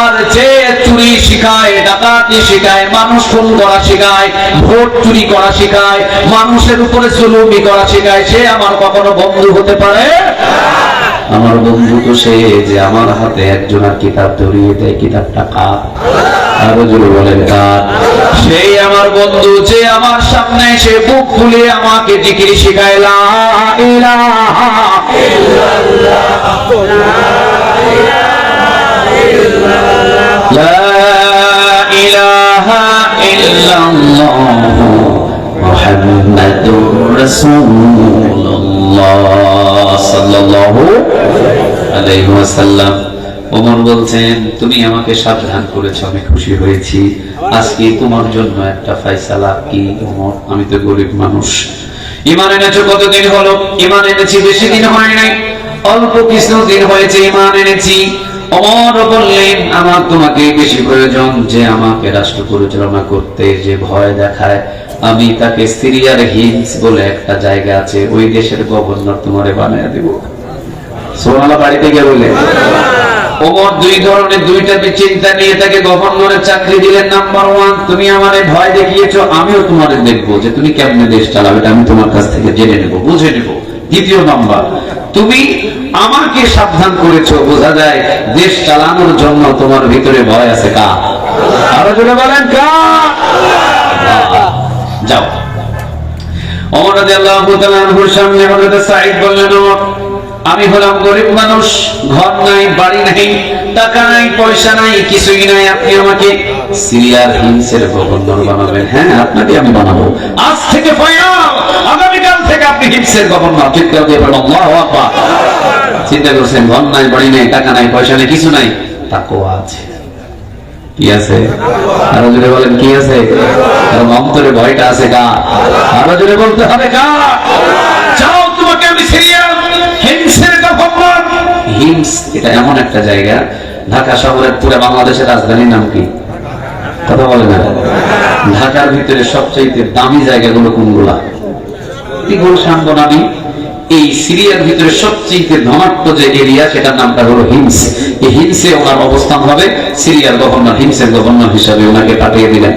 আর যে চুরি শিখায়, ডাকাতি শিখায়, মানুষ খুন করা শিখায়, ভোট চুরি করা শিখায়, মানুষের উপরে জুলুমি করা শিখায়, সে আমার কখনো বন্ধু হতে পারে? আমার বন্ধু তো সে যে আমার হাতে একজনের কিতাব ধরিয়ে দেয়। কিতাবটা কার? আরো জোরে বলেন, কার? সেই আমার বন্ধু যে আমার সামনে সে বুক ফুলে আমাকে জিকির শিখায়, লা ইলাহা ইল্লাল্লাহ, লা ইলাহা ইল্লাল্লাহ, মুহাম্মাদুর রাসূলুল্লাহ সাল্লাল্লাহু আলাইহি ওয়াসাল্লাম। ওমর বলছেন, তুমি আমাকে সাবধান করেছো, আমি খুশি হয়েছি। আজকে তোমার জন্য একটা ফয়সালা। কি ওমর? আমি তো গরিব মানুষ। ঈমান এনেছো কতদিন হলো? ঈমান এনেছি বেশি দিন হয় নাই। অল্প কিছুদিন হয়েছে ঈমান এনেছি। ওমর বললেন, আমার তোমাকে বেশি প্রয়োজন, যে আমাকে রাষ্ট্র পরিচালনা করতে যে ভয় দেখায়, আমি তাকে সিরিয়ার হিমস বলে একটা জায়গা আছে, ওই দেশের গভর্নর তোমারে বানিয়ে দেব। সুবহানাল্লাহ। বাড়িতে গিয়ে বললেন। ওমর দুইটা চিন্তা নিয়ে তাকে গভর্নরের চাকরি দিলেন। নাম্বার 1, তুমি আমারে ভয় দেখিয়েছো, আমিও তোমারে দেখবো যে তুমি কেমনে দেশ চালাবে, আমি তোমার কাছ থেকে জেনে নেব, বুঝে নেব। দ্বিতীয় নাম্বার, তুমি আমাকে সাবধান করেছো, বোঝা যায় দেশ চালানোর জন্য তোমার ভিতরে ভয় আছে। কার? আরো জোরে বলেন কার? যাও। ওমর রাদিয়াল্লাহু তাআলা আনহুর সামনে হযরত সাঈদ বললেন, ওমর, আমি হলাম গরিব মানুষ, ঘর নাই, বাড়ি নাই, টাকা নাই, পয়সা নাই, কিছুই নাই, আপনি আমাকে সিরিয়ার হিমসের গভর্নর বানাবেন। হ্যাঁ, আপনাকে আমি বানাবো। আজ থেকে আগামীকাল থেকে আপনি হিমসের গভর্নর। চিৎকার দিয়ে বলেন আল্লাহু আকবার। চিন্তা করছেন, ঘর নাই, বাড়ি নাই, টাকা নাই, পয়সা নাই, কিছু নাই, তাকওয়া আছে। কি আছে? আরো জোরে বলেন, কি আছে? কারণ অন্তরে ভয়টা আছে কার? আরো জোরে বলতে হবে কার? যাও, তোমাকে আমি সিরিয়ার হিমসের গভর্নর। হিমস এটা এমন একটা জায়গা, ঢাকা শহরের পুরো বাংলাদেশের রাজধানীর নাম কি? কথা বলে না। ঢাকার ভিতরে সবচেয়ে দামি জায়গাগুলো কোনগুলা? গুলশান, বনানী। এই সিরিয়ার ভিতরে সবচেয়ে ধনাঢ্য যে এরিয়া, সেটার নামটা হলো হিমস। এই হিমসে ওনার অবস্থান হবে। সিরিয়ার গভর্নর, হিমসের গভর্নর হিসাবে ওনাকে পাঠিয়ে দিলেন।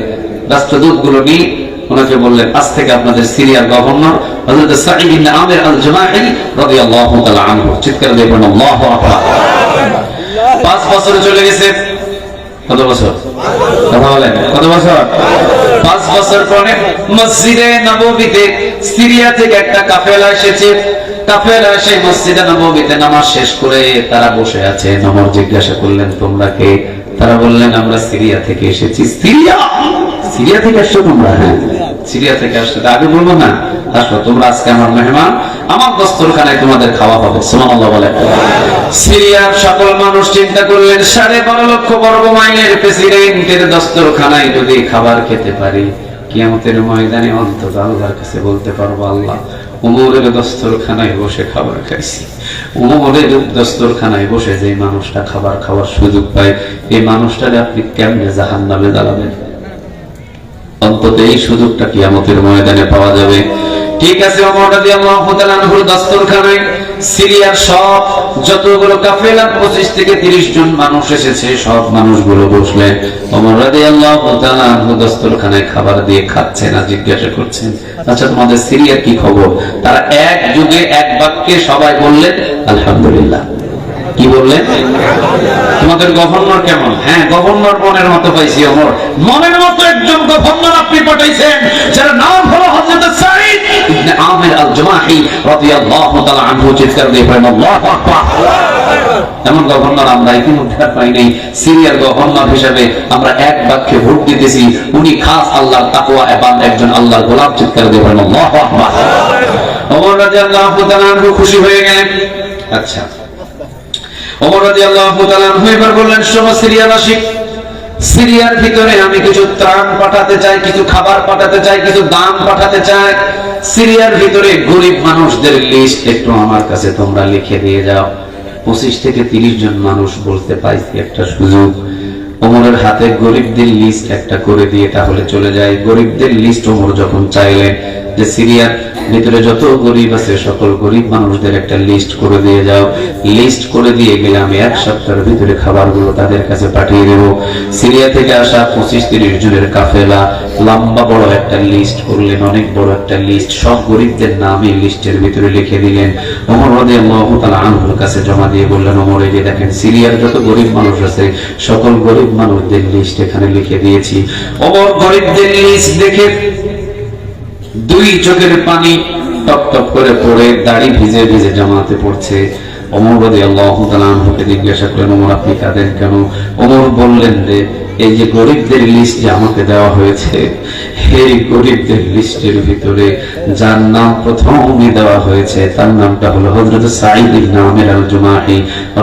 রাষ্ট্রদূতগুলো নিয়ে ওনাকে বললেন, আজ থেকে আপনাদের সিরিয়ার গভর্নর হযরত সাঈদ ইবনে আমির আল জুমাহি রাদিয়াল্লাহু তাআলা আনহু। চিৎকার দিয়ে বলেন আল্লাহু আকবার। 5 বছর চলে গেছে। কত বছর? কথা বলেন, কত বছর? 5 বছর পরে মসজিদে নববীতে সিরিয়া থেকে একটা কাফেলা এসেছে। কাফেলা এসে মসজিদে নববীতে নামাজ শেষ করে তারা বসে আছে। ওমর জিজ্ঞাসা করলেন, তোমরা কে? তারা বললেন, আমরা সিরিয়া থেকে এসেছি। সিরিয়া থেকে আসছো তোমরা? হ্যাঁ, সিরিয়া থেকে আসছো। আগে বলবো না, আসো তোমরা, আজকে আমার মেহমান, আমার দস্তরখানায় তোমাদের খাওয়া হবে। সুবহানাল্লাহ বলেন। সিরিয়ার সকল মানুষ চিন্তা করলেন, 12.5 লক্ষ বর্গ মাইলের প্রেসিডেন্টের দস্তরখানায় যদি খাবার খেতে পারি, কিয়ামতের ময়দানে অন্তত আল্লাহর কাছে বলতে পারবো, আল্লাহ, ওমরের দস্তরখানায় বসে খাবার খাইছি। ওমরের দস্তরখানায় বসে যে মানুষটা খাবার খাওয়ার সুযোগ পায়, এই মানুষটাকে আপনি কেমনে জাহান্নামে জ্বালাবেন? অন্তত এই সুযোগটা কিয়ামতের ময়দানে পাওয়া যাবে। ঠিক আছে, ওমর রাদিয়াল্লাহু তাআলা আনহুর দস্তরখানায় সিরিয়ার সব যতগুলো কাফেলা 25 থেকে 30 জন মানুষ এসেছে, সব মানুষগুলো বসলেন। ওমর রাদিয়াল্লাহু তাআলা আনহু দস্তরখানায় খাবার দিয়ে খাচ্ছেন আর জিজ্ঞাসা করছেন, আচ্ছা তোমাদের সিরিয়ার কি খবর? তারা এক যুগে এক বাক্যে সবাই বললেন আলহামদুলিল্লাহ। কি বললেন? তোমাদের গভর্নর কেমন? হ্যাঁ, গভর্নর মনের মতো পাইছি। ওমর, মনের মতো একজন গভর্নর আপনি পাঠাইছেন, যার নাম হলো হযরত সাঈদ ইবনে আমির আল জুমাহি রাদিয়াল্লাহু তাআলা আনহু। চিৎকার দিয়ে বলেন আল্লাহু আকবার। এমন গভর্নর আমরা ইতিমধ্যে পাই নাই। সিরিয়ার গভর্নর হিসেবে আমরা এক বাক্যে ভোট দিতেছি, উনি খাস আল্লাহর তাকওয়া এবং একজন আল্লাহর গোলাম। চিৎকার দিয়ে বলেন আল্লাহু আকবার। ওমর রাদিয়াল্লাহু তাআলা আনহু খুশি হয়ে গেলেন। আচ্ছা, ওমর রাদিয়াল্লাহু তাআলা আনহু এবার বললেন, শোনো সিরিয়াবাসী, সিরিয়ার ভিতরে আমি কিছু ত্রাণ পাঠাতে চাই, কিছু খাবার পাঠাতে চাই, কিছু দান পাঠাতে চাই। সিরিয়ার ভিতরে গরিব মানুষদের লিস্ট একটু আমার কাছে তোমরা লিখে দিয়ে যাও। 25 থেকে 30 জন মানুষ বলতে পাইছি একটা সুযোগ। ওমরের হাতে গরিবদের লিস্ট একটা করে দিয়ে তাহলে চলে যায়। গরিবদের লিস্ট ওমর যখন চাইলেন যে সিরিয়ার ভিতরে যত গরিব আছে সকল গরিব মানুষদের একটা লিস্ট করে দিয়ে যাও, লিস্ট করে দিয়ে গেলে আমি 1 সপ্তাহের ভিতরে খাবারগুলো তাদের কাছে পাঠিয়ে দেব। সিরিয়া থেকে আসা 25-30 জনের কাফেলা লম্বা বড় একটা লিস্ট করলেন, অনেক বড় একটা লিস্ট, সব গরিবদের নাম এই লিস্টের ভিতরে লিখে দিলেন। ওমর রাদিয়াল্লাহু তাআলা আনহুর কাছে জমা দিয়ে বললেন, ওমর, এই যে দেখেন সিরিয়ার যত গরিব মানুষ আছে সকল গরিব মানুষদের লিস্ট এখানে লিখে দিয়েছি। ওমর গরিবদের লিস্ট দেখে 2 চোখের পানি টপ টপ করে পড়ে, দাড়ি ভিজে ভিজে জামাতে পড়ছে। ওমর রাদিয়াল্লাহু তাআলা আনহুকে জিজ্ঞাসা করলেন, ওমর আপনি কাঁদেন কেন? ওমর বললেন যে এই যে গরিবদের লিস্ট যে আমাকে দেওয়া হয়েছে, এই গরিবদের লিস্টের ভিতরে যার নাম প্রথমে দেওয়া হয়েছে তার নামটা হলো হযরত সাঈদ ইবনে আমির আল জুমাহি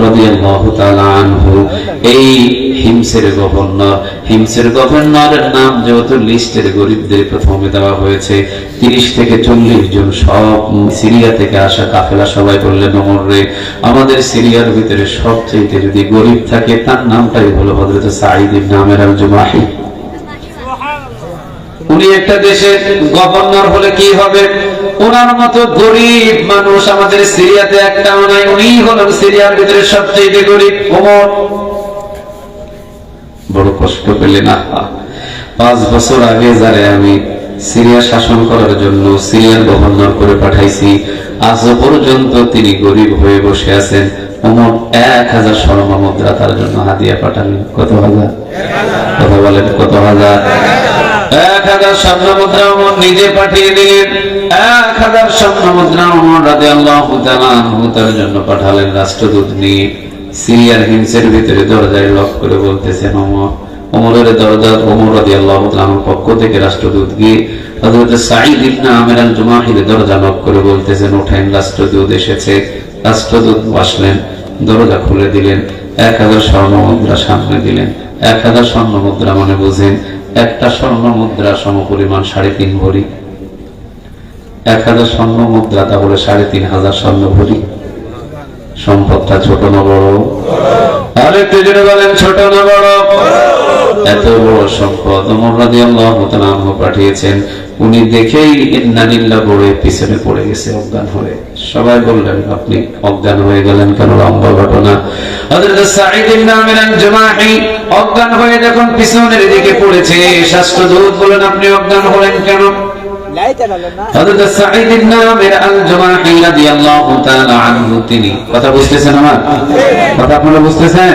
রাদিয়াল্লাহু তাআলা আনহু। এই হিমসের গভর্নরের নাম যেহেতু লিস্টের গরিবদের প্রথমে দেওয়া হয়েছে, 30 থেকে 40 জন সব সিরিয়া থেকে আসা কাফেলা সবাই বললেন, ওমর রে, আমাদের সিরিয়ার ভিতরে সবচেয়ে যদি গরিব থাকে তার নামটাই হলো হযরত সাঈদ ইবনে আমর আল জুমাহি। উনি একটা দেশের গভর্নর হলে কি হবে, ওনার মতো গরিব মানুষ আমাদের সিরিয়াতে একটাও নাই, উনি হলেন সিরিয়ার ভিতরে সবচেয়ে গরিব। ওমর বড় কষ্ট পেলেন। 5 বছর আগে যারে আমি সিরিয়া শাসন করার জন্য সিরিয়ার গভর্নর করে পাঠাইছি, আজ পর্যন্ত তিনি গরিব হয়ে বসে আছেন। ওমর 1000 স্বর্ণ মুদ্রা তার জন্য হাদিয়া পাঠালেন। কত হাজার? কথা বলেন, কত হাজার? 1000 স্বর্ণ মুদ্রা ওমর নিজে পাঠিয়ে দিলেন। 1000 স্বর্ণ মুদ্রা ওমর রাদিয়াল্লাহু তাআলা আনহু তার জন্য পাঠালেন রাষ্ট্রদূত নিয়ে। সিরিয়ার হিমসের ভিতরে দরজায় লক করে বলতেছেন, ওমরের দরজা, ওমর রাদিয়াল্লাহু তাআলা আনহুর পক্ষ থেকে রাষ্ট্রদূত গিয়ে হযরত সাঈদ ইবনে আমর আল জুমাহির দরজা লক করে বলতেছেন, ওঠেন, রাষ্ট্রদূত এসেছে। রাষ্ট্রদূত বসলেন, দরজা খুলে দিলেন, 1000 স্বর্ণ মুদ্রা সামনে দিলেন। 1000 স্বর্ণ মুদ্রা মানে বুঝেন, একটা স্বর্ণ মুদ্রা সমপরিমাণ 3.5 ভরি। 1000 স্বর্ণ মুদ্রা তাহলে 3500 স্বর্ণ ভরি। সম্পদটা ছোট না বড়? আর একটু জোরে বলেন, ছোট না বড়? এত বড় সম্পদ ওমর রাদিয়াল্লাহু তাআলা আনহু পাঠিয়েছেন। উনি দেখেই ইন্না লিল্লাহ বলে পিছনে পড়ে গেছে অজ্ঞান হয়ে। সবাই বললেন, আপনি অজ্ঞান হয়ে গেলেন কেন? লম্বা ঘটনা। হযরত সাঈদ ইবনে আমর আল জুমাহি অজ্ঞান হয়ে যখন পিছনের দিকে পড়েছে, রাষ্ট্রদূত বলেন, আপনি অজ্ঞান হলেন কেন? হযরত সাঈদ ইবনে আমর আল জুমাহি রাদিয়াল্লাহু তাআলা আনহু, তিনি কথা বুঝতেছেন? আমার কথা আপনারা বুঝতেছেন?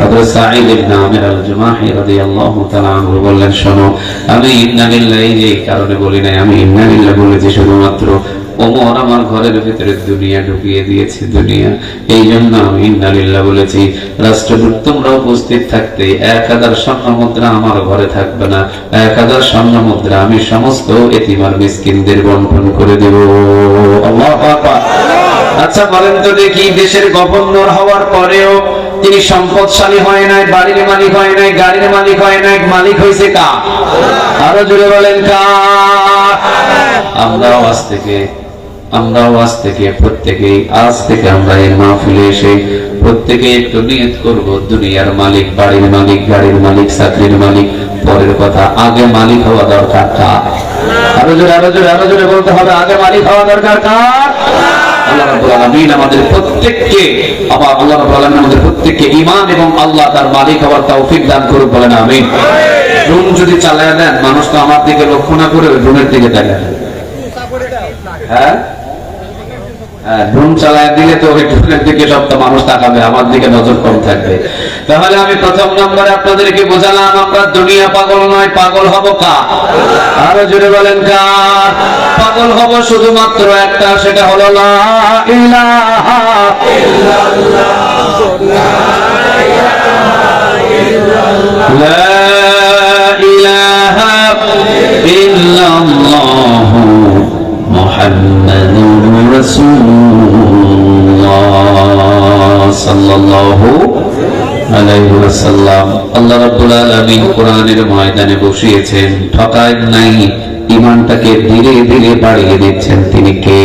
হযরত সাঈদ ইবনে আমর আল জুমাহি রাদিয়াল্লাহু তাআলা আনহু বললেন, শোনো, আমি ইন্না লিল্লাহি এই কারণে বলি নাই, আমি ইন্না লিল্লাহ বলেছি শুধুমাত্র ওমর আমার ঘরের ভিতরে দুনিয়া ঢুকিয়ে দিয়েছে, দুনিয়া, এই জন্য আমি ইন্না লিল্লাহ বলেছি। রাষ্ট্রদূত তোমরা উপস্থিত থাকতে 1000 স্বর্ণ মুদ্রা আমার ঘরে থাকবে না, 1000 স্বর্ণ মুদ্রা আমি সমস্ত এতিম আর মিসকিনদের বন্টন করে দেব। আল্লাহু আকবার। আচ্ছা বলেন তো দেখি, দেশের গভর্নর হওয়ার পরেও তিনি সম্পদশালী হয় নাই, বাড়ির মালিক হয় নাই, গাড়ির মালিক হয় নাই, মালিক হয়েছে কার? আরো জোরে বলেন, কার? আমরাও আজ থেকে প্রত্যেকেই আজ থেকে আমরা এই মাহফিলে এসে প্রত্যেকে একটু নিয়ত করব, দুনিয়ার মালিক, বাড়ির মালিক, গাড়ির মালিক, চাকরির মালিক পরের কথা, আগে মালিক হওয়া দরকার কার? আরো জোরে বলতে হবে, আগে মালিক হওয়া দরকার কার? আল্লাহ রাব্বুল আলামিন আমাদের প্রত্যেককে ঈমান এবং আল্লাহ তার মালিক হওয়ার তৌফিক দান করুন, বলেন আমিন। ড্রোন যদি চালায় দেন, মানুষ তো আমার দিকে লক্ষ্য না করে ড্রোনের দিকে তাকায়। হ্যাঁ, ড্রোন চালায় দিলে তো ওই ড্রোনের দিকে সব তো মানুষ তাকাবে, আমার দিকে নজর কম থাকবে। তাহলে আমি প্রথম নম্বরে আপনাদেরকে বোঝালাম, আমরা দুনিয়া পাগল নয়, পাগল হব কার? আরো জোরে বলেন, কার? পাগল হব শুধুমাত্র একটা, সেটা হলো লা ইলাহা ইল্লাল্লাহ, লা ইলাহা ইল্লাল্লাহ মুহাম্মাদুর রাসূলুল্লাহ সাল্লাল্লাহু আলাইহি ওয়াসাল্লাম। আল্লাহ রাব্বুল আলামিন কোরআনের ময়দানে বসিয়েছেন, ঠকায় নাই, ঈমানটাকে ধীরে ধীরে বাড়িয়ে দিচ্ছেন। তিনি কে?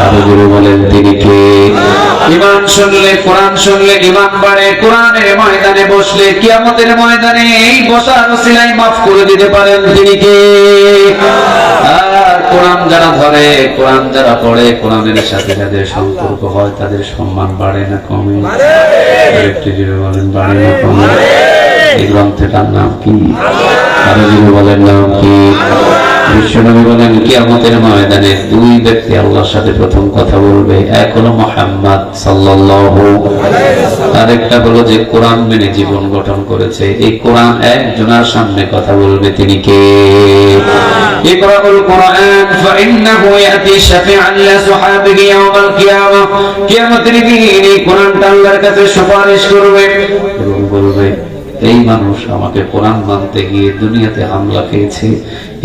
আরো জোরে বলেন, তিনি কে? ঈমান শুনলে, কোরআন শুনলে ঈমান বাড়ে। কোরআনের ময়দানে বসলে, কিয়ামতের ময়দানে এই বসার ওসিলায় মাফ করে দিতে পারেন। তিনি কে? আর কোরআন যারা ধরে, কোরআন যারা পড়ে, কোরআনের সাথে যাদের সম্পর্ক হয়, তাদের সম্মান বাড়ে না কমে? একটু জোরে বলেন, বাড়ে না কমে? এই গ্রন্থটার নাম কি? আরো জোরে বলেন, নাম কি? বিশ্বনবী বলেন, কিয়ামতের ময়দানে দুই ব্যক্তি আল্লাহর সাথে প্রথম কথা বলবে, এক হলো মুহাম্মদ সাল্লাল্লাহু আলাইহি ওয়াসাল্লাম, আরেকটা হলো যে কোরআন মেনে জীবন গঠন করেছে। এই কোরআন একজনের সামনে কথা বলবে, তিনি কে? ইকরাউল কোরআন ফাইন্নাহু ইয়াতি শাফিআন লিসহাবিহি ইয়াওমাল কিয়ামাহ, কিয়ামতের দিন এই কোরআনটা আল্লাহর কাছে সুপারিশ করবে এবং বলবে, এই মানুষ আমাকে কোরআন মানতে গিয়ে দুনিয়াতে হামলা খেয়েছে,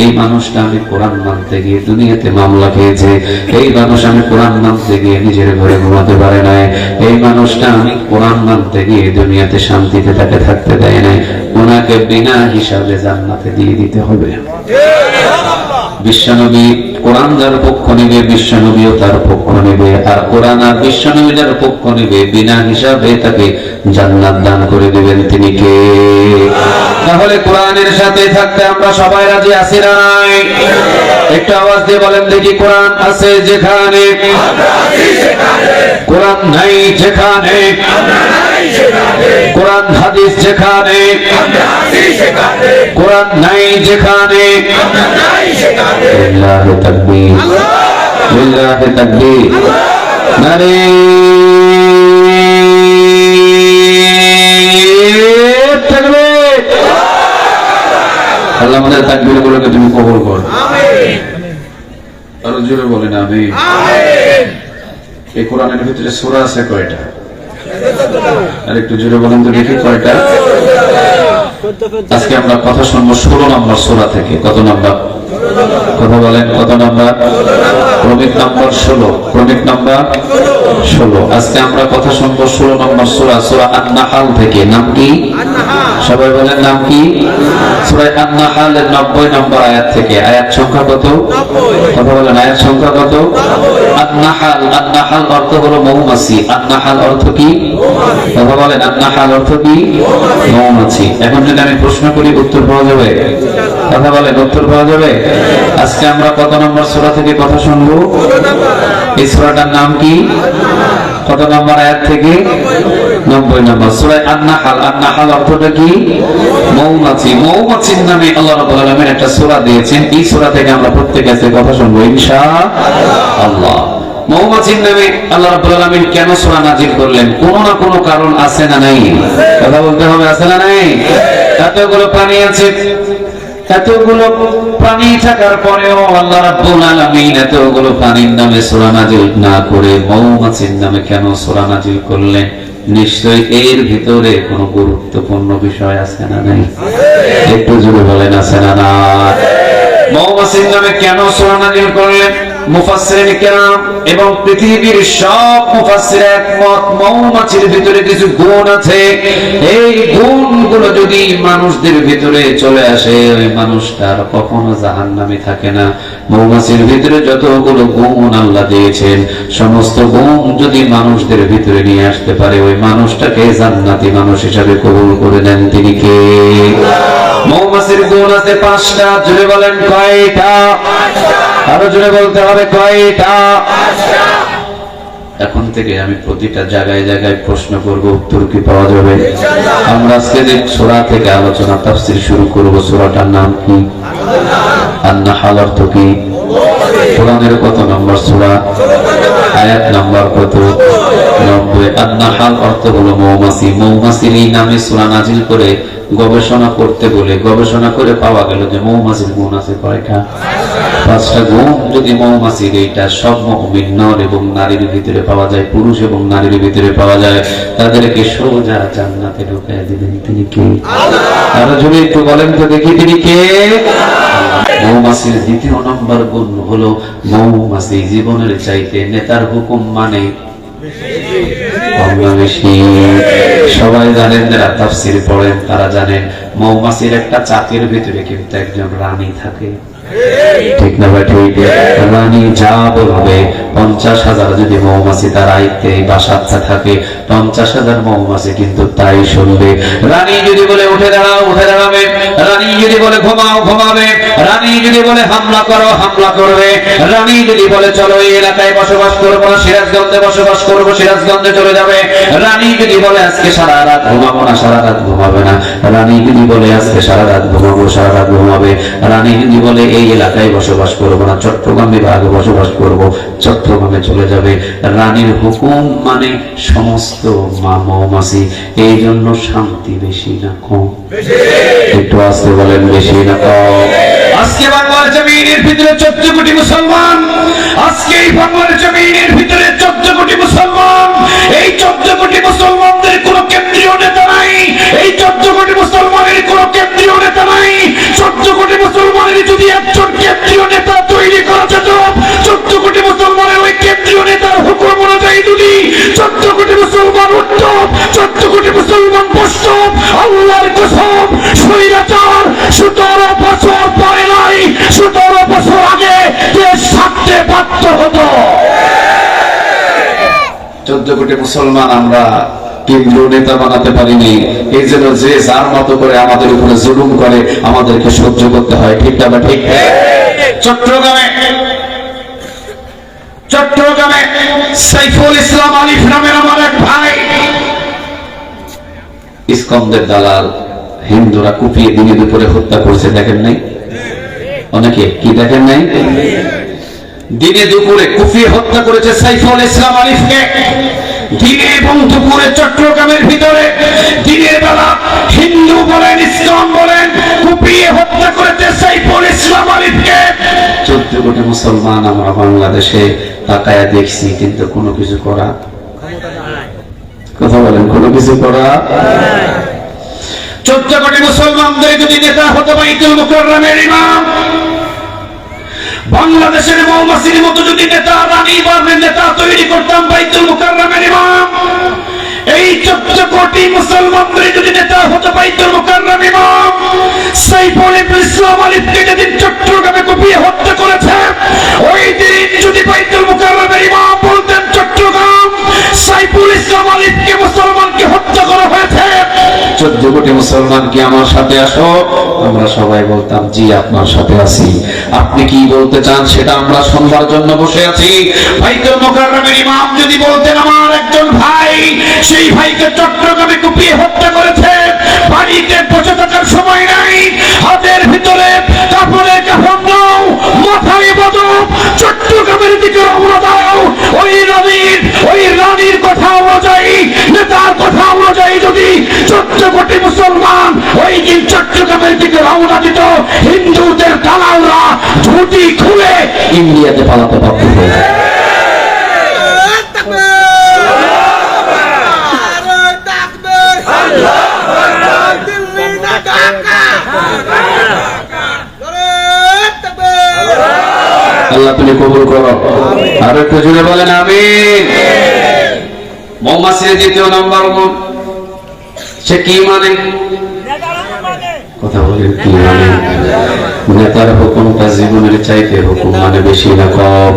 এই মানুষটা আমি কোরআন মানতে গিয়ে দুনিয়াতে মামলা খেয়েছে, এই মানুষ আমি কোরআন মানতে গিয়ে নিজের ঘরে ঘুমাতে পারে নাই, এই মানুষটা আমি কোরআন মানতে গিয়ে দুনিয়াতে শান্তিতে তাকে থাকতে দেয় নাই, ওনাকে বিনা হিসাবে জান্নাতে দিয়ে দিতে হবে। বিশ্বনবী কোরআন যার পক্ষ নেবে, বিশ্বনবীও তার পক্ষ নেবে, আর কোরআন আর বিশ্বনবী যার পক্ষ নেবে বিনা হিসাবে তাকে জান্নাত দান করে দেবেন। তিনি কে? তাহলে কোরআনের সাথে থাকতে আমরা সবাই রাজি আছি না নাই? একটু আওয়াজ দিয়ে বলেন দেখি, কোরআন আছে যেখানে, কোরআন নাই যেখানে, কোরআন হাদিস যেখানে, কোরআন নাই যেখানে, লিল্লাহি তাকবীর, লিল্লাহি তাকবীর, নারে তাকবীর। আল্লাহ আমাদের তাকবীর গুলোকে তুমি কবুল করো, আমিন। আরো জোরে বলেন আমিন। এই কোরআনের ভিতরে সূরা আছে কয়টা? আর একটু জোরে বলেন তো দেখি কয়টা? আজকে আমরা কথা শুনবো 16 নম্বর সূরা থেকে। কত নম্বর? কথা বলেন কত নম্বর? ক্রমিক নম্বর 16, ক্রমিক নম্বর 16। আজকে আমরা কথা শুনবো 16 নম্বর সূরা, সূরা আন-নাহল থেকে। নাম কি? সবাই বলেন নাম কি? সূরা আন-নাহল এর 90 নম্বর আয়াত থেকে। আয়াত সংখ্যা কত? কথা বলেন আয়াত সংখ্যা কত? আন-নাহল, আন-নাহল অর্থ হলো মৌমাছি। আন-নাহল অর্থ কি? কথা বলেন আন-নাহল অর্থ কি? মৌমাছি। এখন যদি আমি প্রশ্ন করি উত্তর পাওয়া যাবে? কথা বলেন উত্তর পাওয়া যাবে? আজকে আমরা কত নম্বর সূরা থেকে কথা শুনবো? এই সূরাটার নাম কি? কত নম্বর আয়াত থেকে? 90 নম্বর। সূরা আন-নাহল, আন-নাহল অর্থটা কি? মৌমাছি। মৌমাছির নামে আল্লাহ রাব্বুল আলামিন একটা সূরা দিয়েছেন। এই সূরা থেকে আমরা প্রত্যেকে আজকে কথা শুনবো ইনশাআল্লাহ। মৌমাছির নামে আল্লাহ রাব্বুল আলামিন কেন সূরা নাযিল করলেন? কোনো না কোনো কারণ আছে না নাই? কথা বলতে হবে, আছে না নাই? এতগুলো প্রাণী আছে, এতগুলো প্রাণী থাকার পরেও আল্লাহ রাব্বুল আলামিন এতগুলো প্রাণীর নামে সূরা নাযিল না করে মৌমাছির নামে কেন সূরা নাযিল করলেন? নিশ্চয়ই এর ভিতরে কোনো গুরুত্বপূর্ণ বিষয় আছে না নাই? একটু জোরে বলেন আছে না নাই? মৌমাছির নামে কেন সূরা নাযিল করলেন? মুফাসসিরিন কিরাম এবং পৃথিবীর সব মুফাসসির একমত, মৌমাছির ভিতরে কিছু গুণ আছে। এই গুণগুলো যদি মানুষদের ভিতরে চলে আসে, ওই মানুষটা আর কখনো জাহান্নামে থাকে না। মৌমাছির ভিতরে যতগুলো গুণ আল্লাহ দিয়েছেন, সমস্ত গুণ যদি মানুষদের ভিতরে নিয়ে আসতে পারে, ওই মানুষটাকে জান্নাতি মানুষ হিসাবে কবুল করে নেন। তিনি কে? মৌমাছির গুণ আছে 5টা। জোরে বলেন কয়টা? আরো জোরে বলতে হবে কয়টা? এখন থেকে আমি প্রতিটা জায়গায় জায়গায় প্রশ্ন করব, উত্তর কি পাওয়া যাবে? আমরা আজকে যে সূরা থেকে আলোচনা তাফসীর শুরু করব, সূরাটার নাম কি? আন-নাহল অর্থ কি? কোরআনের কত নম্বর সূরা? আয়াত নাম্বার কত? 90। আন-নাহল অর্থ হলো মৌমাছি। মৌমাছির এই নামে সূরা নাযিল করে গবেষণা করতে বলে গবেষণা করে পাওয়া গেল যে মৌমাছির গুণ আছে কয়টা? 5টা গুণ যদি মৌমাছির এইটা সব মুমিন নর এবং নারীর ভিতরে পাওয়া যায়, পুরুষ এবং নারীর ভিতরে পাওয়া যায়, তাদেরকে সোজা জান্নাতে ঢুকিয়ে দিবেন। তিনি কে? আরো যদি একটু বলেন তো দেখি, তিনি কে? মৌমাছির দ্বিতীয় নম্বর গুণ হলো মৌমাছি জীবনের চাইতে নেতার হুকুম মানে বেশি। সবাই জানেন, যারা তাফসীর পড়েন তারা জানেন মৌমাছির একটা চাকের ভিতরে কিন্তু একজন রানী থাকে, ঠিক না ভাই? ঠিক। রানী যা বলবে, 50,000 যদি মৌমাছি তার আইতে বাসাতে থাকে, 50,000 মৌমাছি কিন্তু তাই শুনবে। রানী যদি বলে উঠে দাঁড়াও, উঠে দাঁড়াবে। রানী যদি বলে ঘুমাও, ঘুমাবে। রানী যদি বলে হামলা করো, হামলা করবে। রানী যদি বলে চলো এই এলাকায় বসবাস করবো না, সিরাজগঞ্জে বসবাস করবো, সিরাজগঞ্জে চলে যাবে। রানী যদি বলে আজকে সারা রাত ঘুমাবো না, সারা রাত ঘুমাবে না। রানী যদি বলে আজকে সারা রাত ঘুমাবো, সারা রাত ঘুমাবে। রানী যদি বলে এই এলাকায় বসবাস করবো না, চট্টগ্রাম বিভাগে বসবাস করবো, চট্টগ্রামে চলে যাবে। রানীর হুকুম মানে সমস্ত মৌমাছি। এই জন্য শান্তি বেশি না কম? একটু আসতে বলেন, বেশি না কম? আজকে বাংলার জমিনের ভিতরে 14 কোটি মুসলমান, আজকে এই বাংলার জমিনের ভিতরে 14 কোটি মুসলমান। এই 14 কোটি মুসলমানদের কোন কেন্দ্রীয় নেতা নাই। এই 14 কোটি মুসলমানের যদি একজন কেন্দ্রীয় নেতা তৈরি করা যেত, 14 কোটি মুসলমানের ওই কেন্দ্রীয় নেতার হুকুম অনুযায়ী যদি 14 কোটি মুসলমান উঠত, 14 কোটি মুসলমান বসত, আল্লাহর কসম স্বৈরাচার 17 বছর পরে নাই, 17 বছর আগে দেশ ছাড়তে বাধ্য হতো। 14 কোটি মুসলমান আমরা কেন্দ্রীয় নেতা বানাতে পারিনি, এই জন্য যে যার মতো করে আমাদের উপরে জুলুম করে আমাদেরকে সহ্য করতে হয়। ঠিক না? ঠিক। চট্টগ্রামে সাইফুল ইসলাম আলিফ নামের আমার এক ভাই, ইসকন্দের দালাল, হিন্দুরা কুপিয়ে দিনে দুপুরে হত্যা করছে, দেখেন নাই? অনেকে কি দেখেন নাই? দিনে দুপুরে কুপিয়ে হত্যা করেছে সাইফুল ইসলাম আলিফকে। দিনে এবং দুপুরে চট্টগ্রামের ভিতরে দিনের বেলা হিন্দু বলেন ইসলাম বলেন কুপিয়ে হত্যা করেছে সাইফুল ইসলাম আলিফকে। 14 কোটি মুসলমান আমরা বাংলাদেশে তাকায়া দেখছি, কিন্তু কোনো কিছু করা, কথা বলেন, কোনো কিছু করা। 14 কোটি মুসলমানদের যদি নেতা হতো বাইতুল মুকাররমের ইমাম, বাংলাদেশের মৌমাছির মতো যদি নেতা রানী বা নেতা তৈরি করতাম বাইতুল মুকাররমের ইমাম, এই 14 কোটি মুসলমানদের যদি নেতা হতো বাইতুল মুকাররম ইমাম, সাইফুল ইসলাম আলিফকে যেদিন চট্টগ্রামে কুপিয়ে হত্যা করেছে, ওই দিন যদি বাইতুল মুকাররমের ইমাম বলতেন চট্টগ্রাম সাইফুল ইসলাম আলিফকে মুসলমানকে হত্যা করা হয়েছে, 14 কোটি মুসলমান কি আমার সাথে আসো, আমরা সবাই বলতাম জি আপনার সাথে আছি। আপনি কি বলতে চান সেটা আমরা শুনবার জন্য বসে আছি। বাইতুল মুকাররমের ইমাম যদি বলতেন আমার একজন ভাই সেই ভাইকে চট্টগ্রামে কুপিয়ে হত্যা করেছে, বাড়িতে বসে থাকার সময় নাই, হাতের ভিতরে কাপড়ে কাফন দাও, মাথায় বদল, চট্টগ্রামের দিকে রওনা দাও। ওই রানীর কথা অনুযায়ী, নেতার কথা অনুযায়ী যদি 14 কোটি মুসলমান ওই দিন চট্টগ্রামের দিকে রওনা দিত, হিন্দুদের দালালরা ঝুঁটি খুলে ইন্ডিয়াতে পালাতে বাধ্য হয়ে যায়। আল্লাহ তুমি কবুল করো। আর একটু জুড়ে বলেন আমিন। মৌমাছির দ্বিতীয় নাম্বার গুণ, সে কি মানে? কথা বলেন, কি মানে? নেতার হুকুমটা জীবনের চাইতে হুকুম মানে বেশি না কম?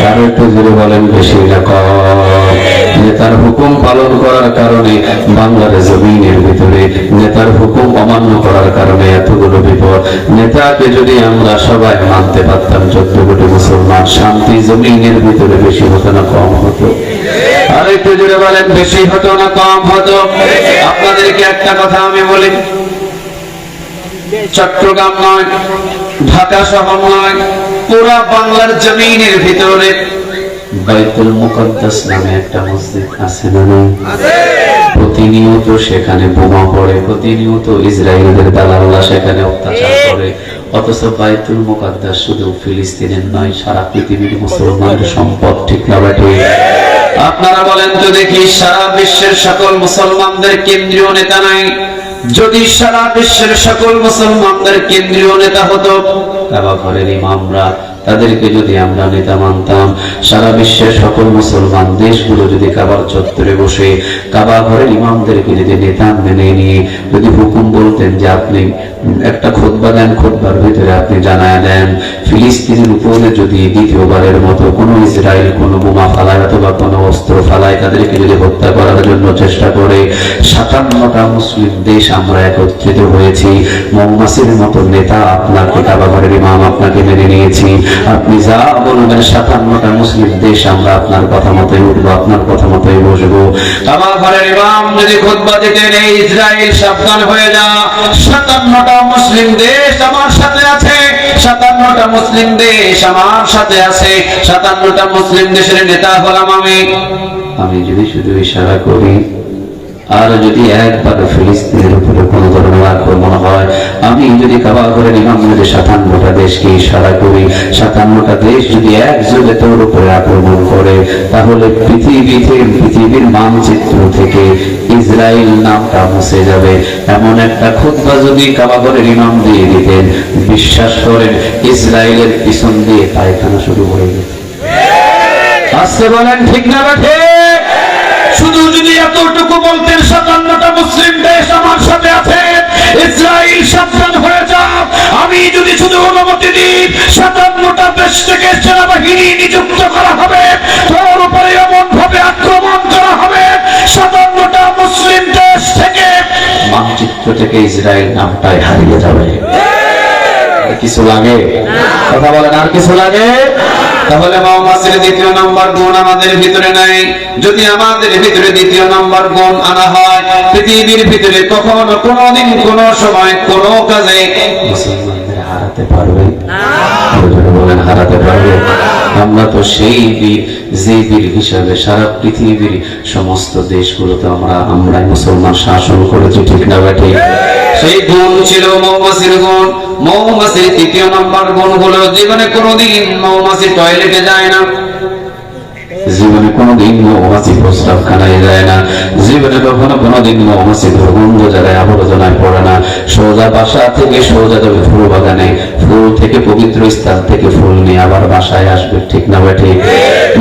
আর একটু জুড়ে বলেন, বেশি না কম? নেতার হুকুম পালন করার কারণে বাংলার জমিনের ভিতরে নেতার হুকুম অমান্য করার কারণে এতগুলো বিপদ। নেতাকে যদি আমরা সবাই মানতে পারতাম 14 কোটি মুসলমান, শান্তি জমিনের ভিতরে বেশি হতো না কম হতো? আর একটু জুড়ে বলেন, বেশি হতো না কম হতো? আপনাদেরকে একটা কথা আমি বলি, চট্টগ্রাম নয়, ঢাকা শহর নয়, পুরা বাংলার জমিনের ভিতরে বাইতুল মুকাদ্দাস নামে একটা মসজিদ আছে না নেই? প্রতিনিয়ত সেখানে বোমা পড়ে, প্রতিনিয়ত ইসরায়েলের দালালরা সেখানে অত্যাচার করে, অথচ বাইতুল মুকাদ্দাস শুধু ফিলিস্তিনের নয়, সারা পৃথিবীর মুসলমানের সম্পদ। ঠিক না ঠিক? আপনারা বলেন তো দেখি, সারা বিশ্বের সকল মুসলমানদের কেন্দ্রীয় নেতা নাই? যদি সারা বিশ্বের সকল মুসলমানদের কেন্দ্রীয় নেতা হতো, কাবা ঘরের ইমামরা, তাদেরকে যদি আমরা নেতা মানতাম, সারা বিশ্বের সকল মুসলমান দেশগুলো যদি কাবার চত্বরে বসে কাবা ঘরের ইমামদেরকে যদি নেতা মেনে নিয়ে যদি হুকুম বলতেন যে আপনি একটা খুতবা দেন, খুতবার ভিতরে আপনি জানায় দেন ফিলিস্তিনের উপরে যদি দ্বিতীয়বারের মতো কোনো ইসরায়েল কোনো বোমা ফালায় অথবা কোনো অস্ত্র ফালায়, তাদেরকে যদি হত্যা করার জন্য চেষ্টা করে, 57টা মুসলিম দেশ আমরা একত্রিত হয়েছি, মৌমাছির মতো নেতা আপনাকে কাবা ঘরের ইমাম আপনাকে মেনে নিয়েছি, আপনি যা বলবেন 57টা মুসলিম দেশ আমরা আপনার কথা মতোই উঠবো, আপনার কথা মতোই বসবো। কাবা ঘরের ইমাম যদি খুতবা দিতেন, এই ইসরায়েল সাবধান হয়ে যা, 57টা মুসলিম দেশ আমার সাথে আছে, 57টা মুসলিম দেশ আমার সাথে আছে, 57টা মুসলিম দেশের নেতা হলাম আমি। আমি যদি শুধু ইশারা করি, আর যদি একবার ফিলিস্তিনের উপরে কোন ধরনের আক্রমণ হয়, আমি যদি কাবা ঘরের ইমাম যদি 57টা দেশকে ইশারা করি, 57টা দেশ যদি একযোগে তোর উপরে আক্রমণ করে, তাহলে পৃথিবীর মানচিত্র থেকে ইসরায়েল নামটা মুছে যাবে। এমন একটা খুতবা যদি কাবা ঘরের ইমাম দিয়ে দিতেন, বিশ্বাস করেন ইসরায়েলের পিছন দিয়ে পায়খানা শুরু হয়ে যেত। আসতে বলেন ঠিক না ঠিক? শুধু যদি এতটুকু বলতেন 57টা মুসলিম দেশ আমার সাথে আছে, ইসরায়েল সাবধান হয়ে যাও, আমি যদি শুধু অনুমতি দিই 57টা দেশ থেকে সেনাবাহিনী নিযুক্ত করা হবে, তোর উপরে এমন ভাবে আক্রমণ করা হবে 57টা মুসলিম দেশ থেকে মানচিত্র থেকে ইসরায়েল নামটাই হারিয়ে যাবে। কিছু লাগে? কথা বলেন, আর কিছু লাগে? তাহলে মৌমাছির দ্বিতীয় নম্বর গুণ আমাদের ভিতরে নাই। যদি আমাদের ভিতরে দ্বিতীয় নম্বর গুণ আনা হয়, পৃথিবীর ভিতরে কখনো কোনোদিন কোনো সময় কোনো কাজে মুসলমানদের হারাতে পারবে না। বলেন, হারাতে পারবে? আমরা তো সেই বীর হিসাবে সারা পৃথিবীর সমস্ত দেশগুলোতে আমরাই মুসলমান শাসন করেছি, ঠিক না ঠিক? সেই গুণ ছিল মৌমাছির গুণ। মৌমাছির তৃতীয় নম্বর গুণ হলো জীবনে কোনোদিন মৌমাছি টয়লেটে যায় না, জীবনে কোনোদিন মৌমাছি প্রস্রাবখানায় যায় না, জীবনে কখনো কোনোদিন মৌমাছি দুর্গন্ধ জায়গায় আবর্জনায় পড়ে না। সোজা বাসা থেকে সোজা যাবে ফুল বাগানে, ফুল থেকে পবিত্র স্থান থেকে ফুল নিয়ে আবার বাসায় আসবে, ঠিক না ঠিক?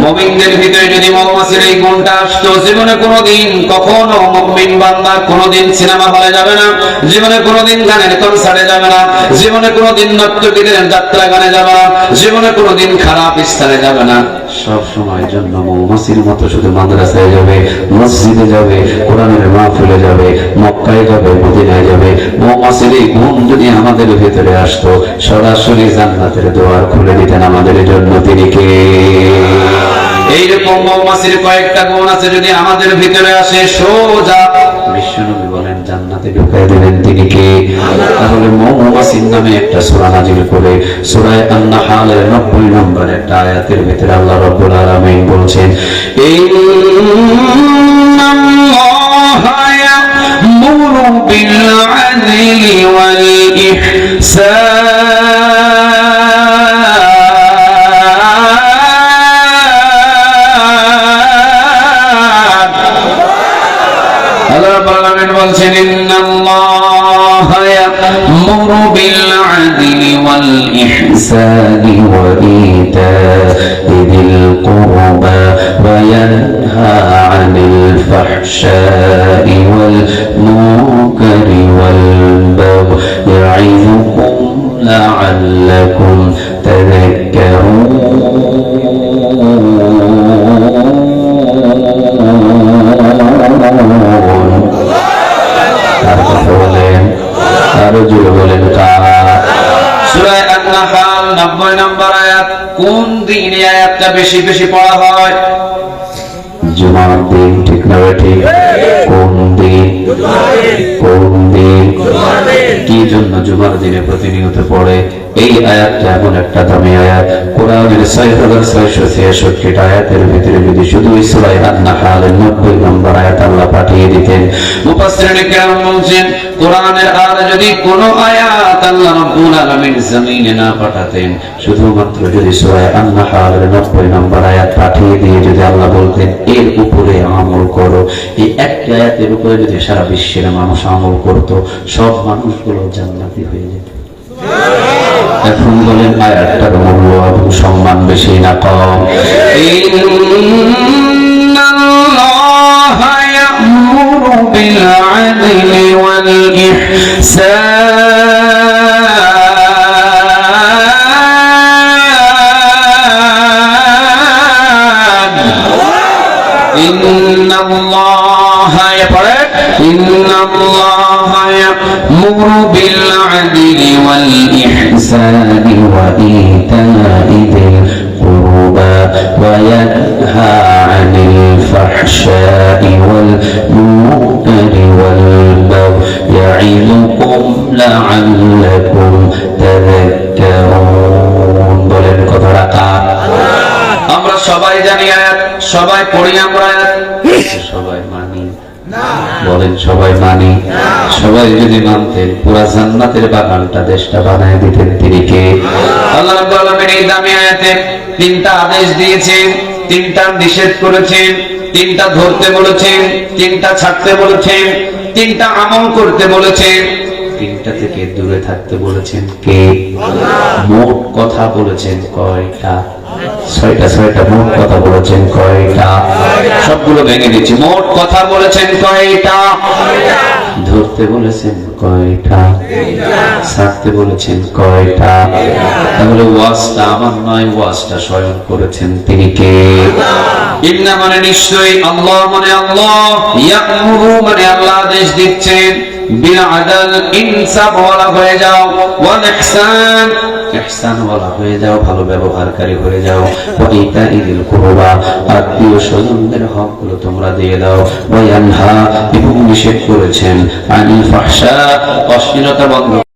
মুমিনদের ভিতরে যদি মৌমাছির এই গুণটা আসতো, জীবনে কোনোদিন কখনো মুমিন বান্দা কোনোদিন সিনেমা হলে যাবে না, জীবনে কোনোদিন গানের কনসার্টে যাবে না, জীবনে কোনোদিন নর্তকীদের যাত্রা গানে যাবে না, জীবনে কোনোদিন খারাপ স্থানে যাবে না। সব সময়ের জন্য মৌমাছির মতো শুধু মাদ্রাসায় যাবে, মসজিদে যাবে, কোরআনের মাহফিলে যাবে, মক্কায় যাবে, মদিনায় যাবে। মৌমাছির এই গুণ যদি আমাদের ভিতরে আসতো, সরাসরি জান্নাতের দুয়ার খুলে দিতেন আমাদের জন্য। তিনি কে? এইরকম মৌমাছির কয়েকটা গুণ আছে, যদি আমাদের ভিতরে আসে সোজা বিশ্বনবী বলেন জান্নাতে ঢুকিয়ে দেবেন। তিনি কে? তাহলে মৌমাছির নামে একটা সূরা নাযিল করে সূরা আন-নাহলের 90 নম্বর একটা আয়াতের ভিতরে আল্লাহ রাব্বুল আলামিন বলছেন, ইন্নাল্লাহা ইয়া'মুরু বিল আদলি ওয়াল ইহসান বলছেন, ইন্নাল্লাহা ইয়া'মুরু বিল আদলি ওয়াল ইহসানি ওয়া ইতা'িল কুরবা ওয়া ইয়ানহা আনিল ফাহশাই ওয়াল মুনকারি ওয়াল বাগই ইয়া'iযুকুম লা'আল্লাকুম তাযাক্কারুন। আরো জোরে বলেন, সূরা আন-নাহল 90 নম্বর আয়াত। কোন দিন এই আয়াতটা বেশি বেশি পড়া হয়? জুমার দিন, ঠিক না ঠিক? কোন দিন? কোন দিন? কি জন্য জুমার দিনে প্রতিনিয়ত পড়ে? এই আয়াতটা এমন একটা দামি আয়াত, কোরআনের 6666টা আয়াতের ভিতরে যদি শুধু সূরা আন-নাহলের 90 নম্বর আয়াত আল্লাহ পাঠিয়ে দিতেন, মুফাসসিরিন কেরাম বলছেন কোরআনের আর যদি কোন আয়াত আল্লাহ রাব্বুল আলামিন জমিনে না পাঠাতেন, শুধুমাত্র যদি সূরা আন-নাহলের 90 নম্বর আয়াত পাঠিয়ে দিয়ে যদি আল্লাহ বলতেন এর উপরে আমল করো, এই একটা আয়াতের উপরে যদি সারা বিশ্বের মানুষ আমল করত, সব মানুষগুলো জান্নাতি হয়ে যেত। এখন বলেন আয়াতটার মূল্য এবং সম্মান বেশি না কম? ইন্নাল্লাহা ইয়া'মুরু বিল আদলি ওয়াল ইহসান। ইন্নাল্লাহা ইয়া'মুরু বিল আদলি ওয়াল ইহসানি ওয়া ইতা'িল কুরবা ওয়া ইয়ানহা আনিল ফাহশাই ওয়াল মুনকারি ওয়াল বাগই ইয়া'iযুকুম লা'আল্লাকুম তাযাক্কারুন। বলেন কথাটা কার? আমরা সবাই জানি আয়াত, সবাই পড়ি আমরা আয়াত, সবাই মানি, বলেন সবাই মানি? সবাই যদি মানতেন পুরা জান্নাতের বাগানটা দেশটা বানায় দিতেন তিনি কে? আল্লাহ রাব্বুল আলামিন এই দামি আয়াতে তিনটা আদেশ দিয়েছেন, তিনটা নিষেধ করেছেন, তিনটা ধরতে বলেছেন, তিনটা ছাড়তে বলেছেন, তিনটা আমল করতে বলেছেন, তিনটা থেকে দূরে থাকতে বলেছেন কে? মোট কথা বলেছেন কয়টা? ছয়টা। মোট কথা বলেছেন কয়টা? সবগুলো ভেঙে দিচ্ছি। মোট কথা বলেছেন কয়টা? ধরতে বলেছেন কয়টা? ছাড়তে বলেছেন কয়টা? তাহলে ওয়াজটা আমার নয়, ওয়াজটা স্বয়ং করেছেন তিনি কে? ইন্না মানে নিশ্চয়ই, আল্লাহ মানে আল্লাহ, ইয়ামুরু মানে আল্লাহ আদেশ দিচ্ছেন, বিল আদল ইনসাফ ওয়ালা হয়ে যাও, ওয়াল ইহসান ইহসান ওয়ালা হয়ে যাও, ভালো ব্যবহারকারী হয়ে যাও, ওয়া ইতাইল কুরবা আত্মীয় স্বজনদের হকগুলো তোমরা দিয়ে দাও, ওয়া ইয়ানহা এবং নিষেধ করেছেন আনিল ফাহশা অশ্লীলতা বন্ধ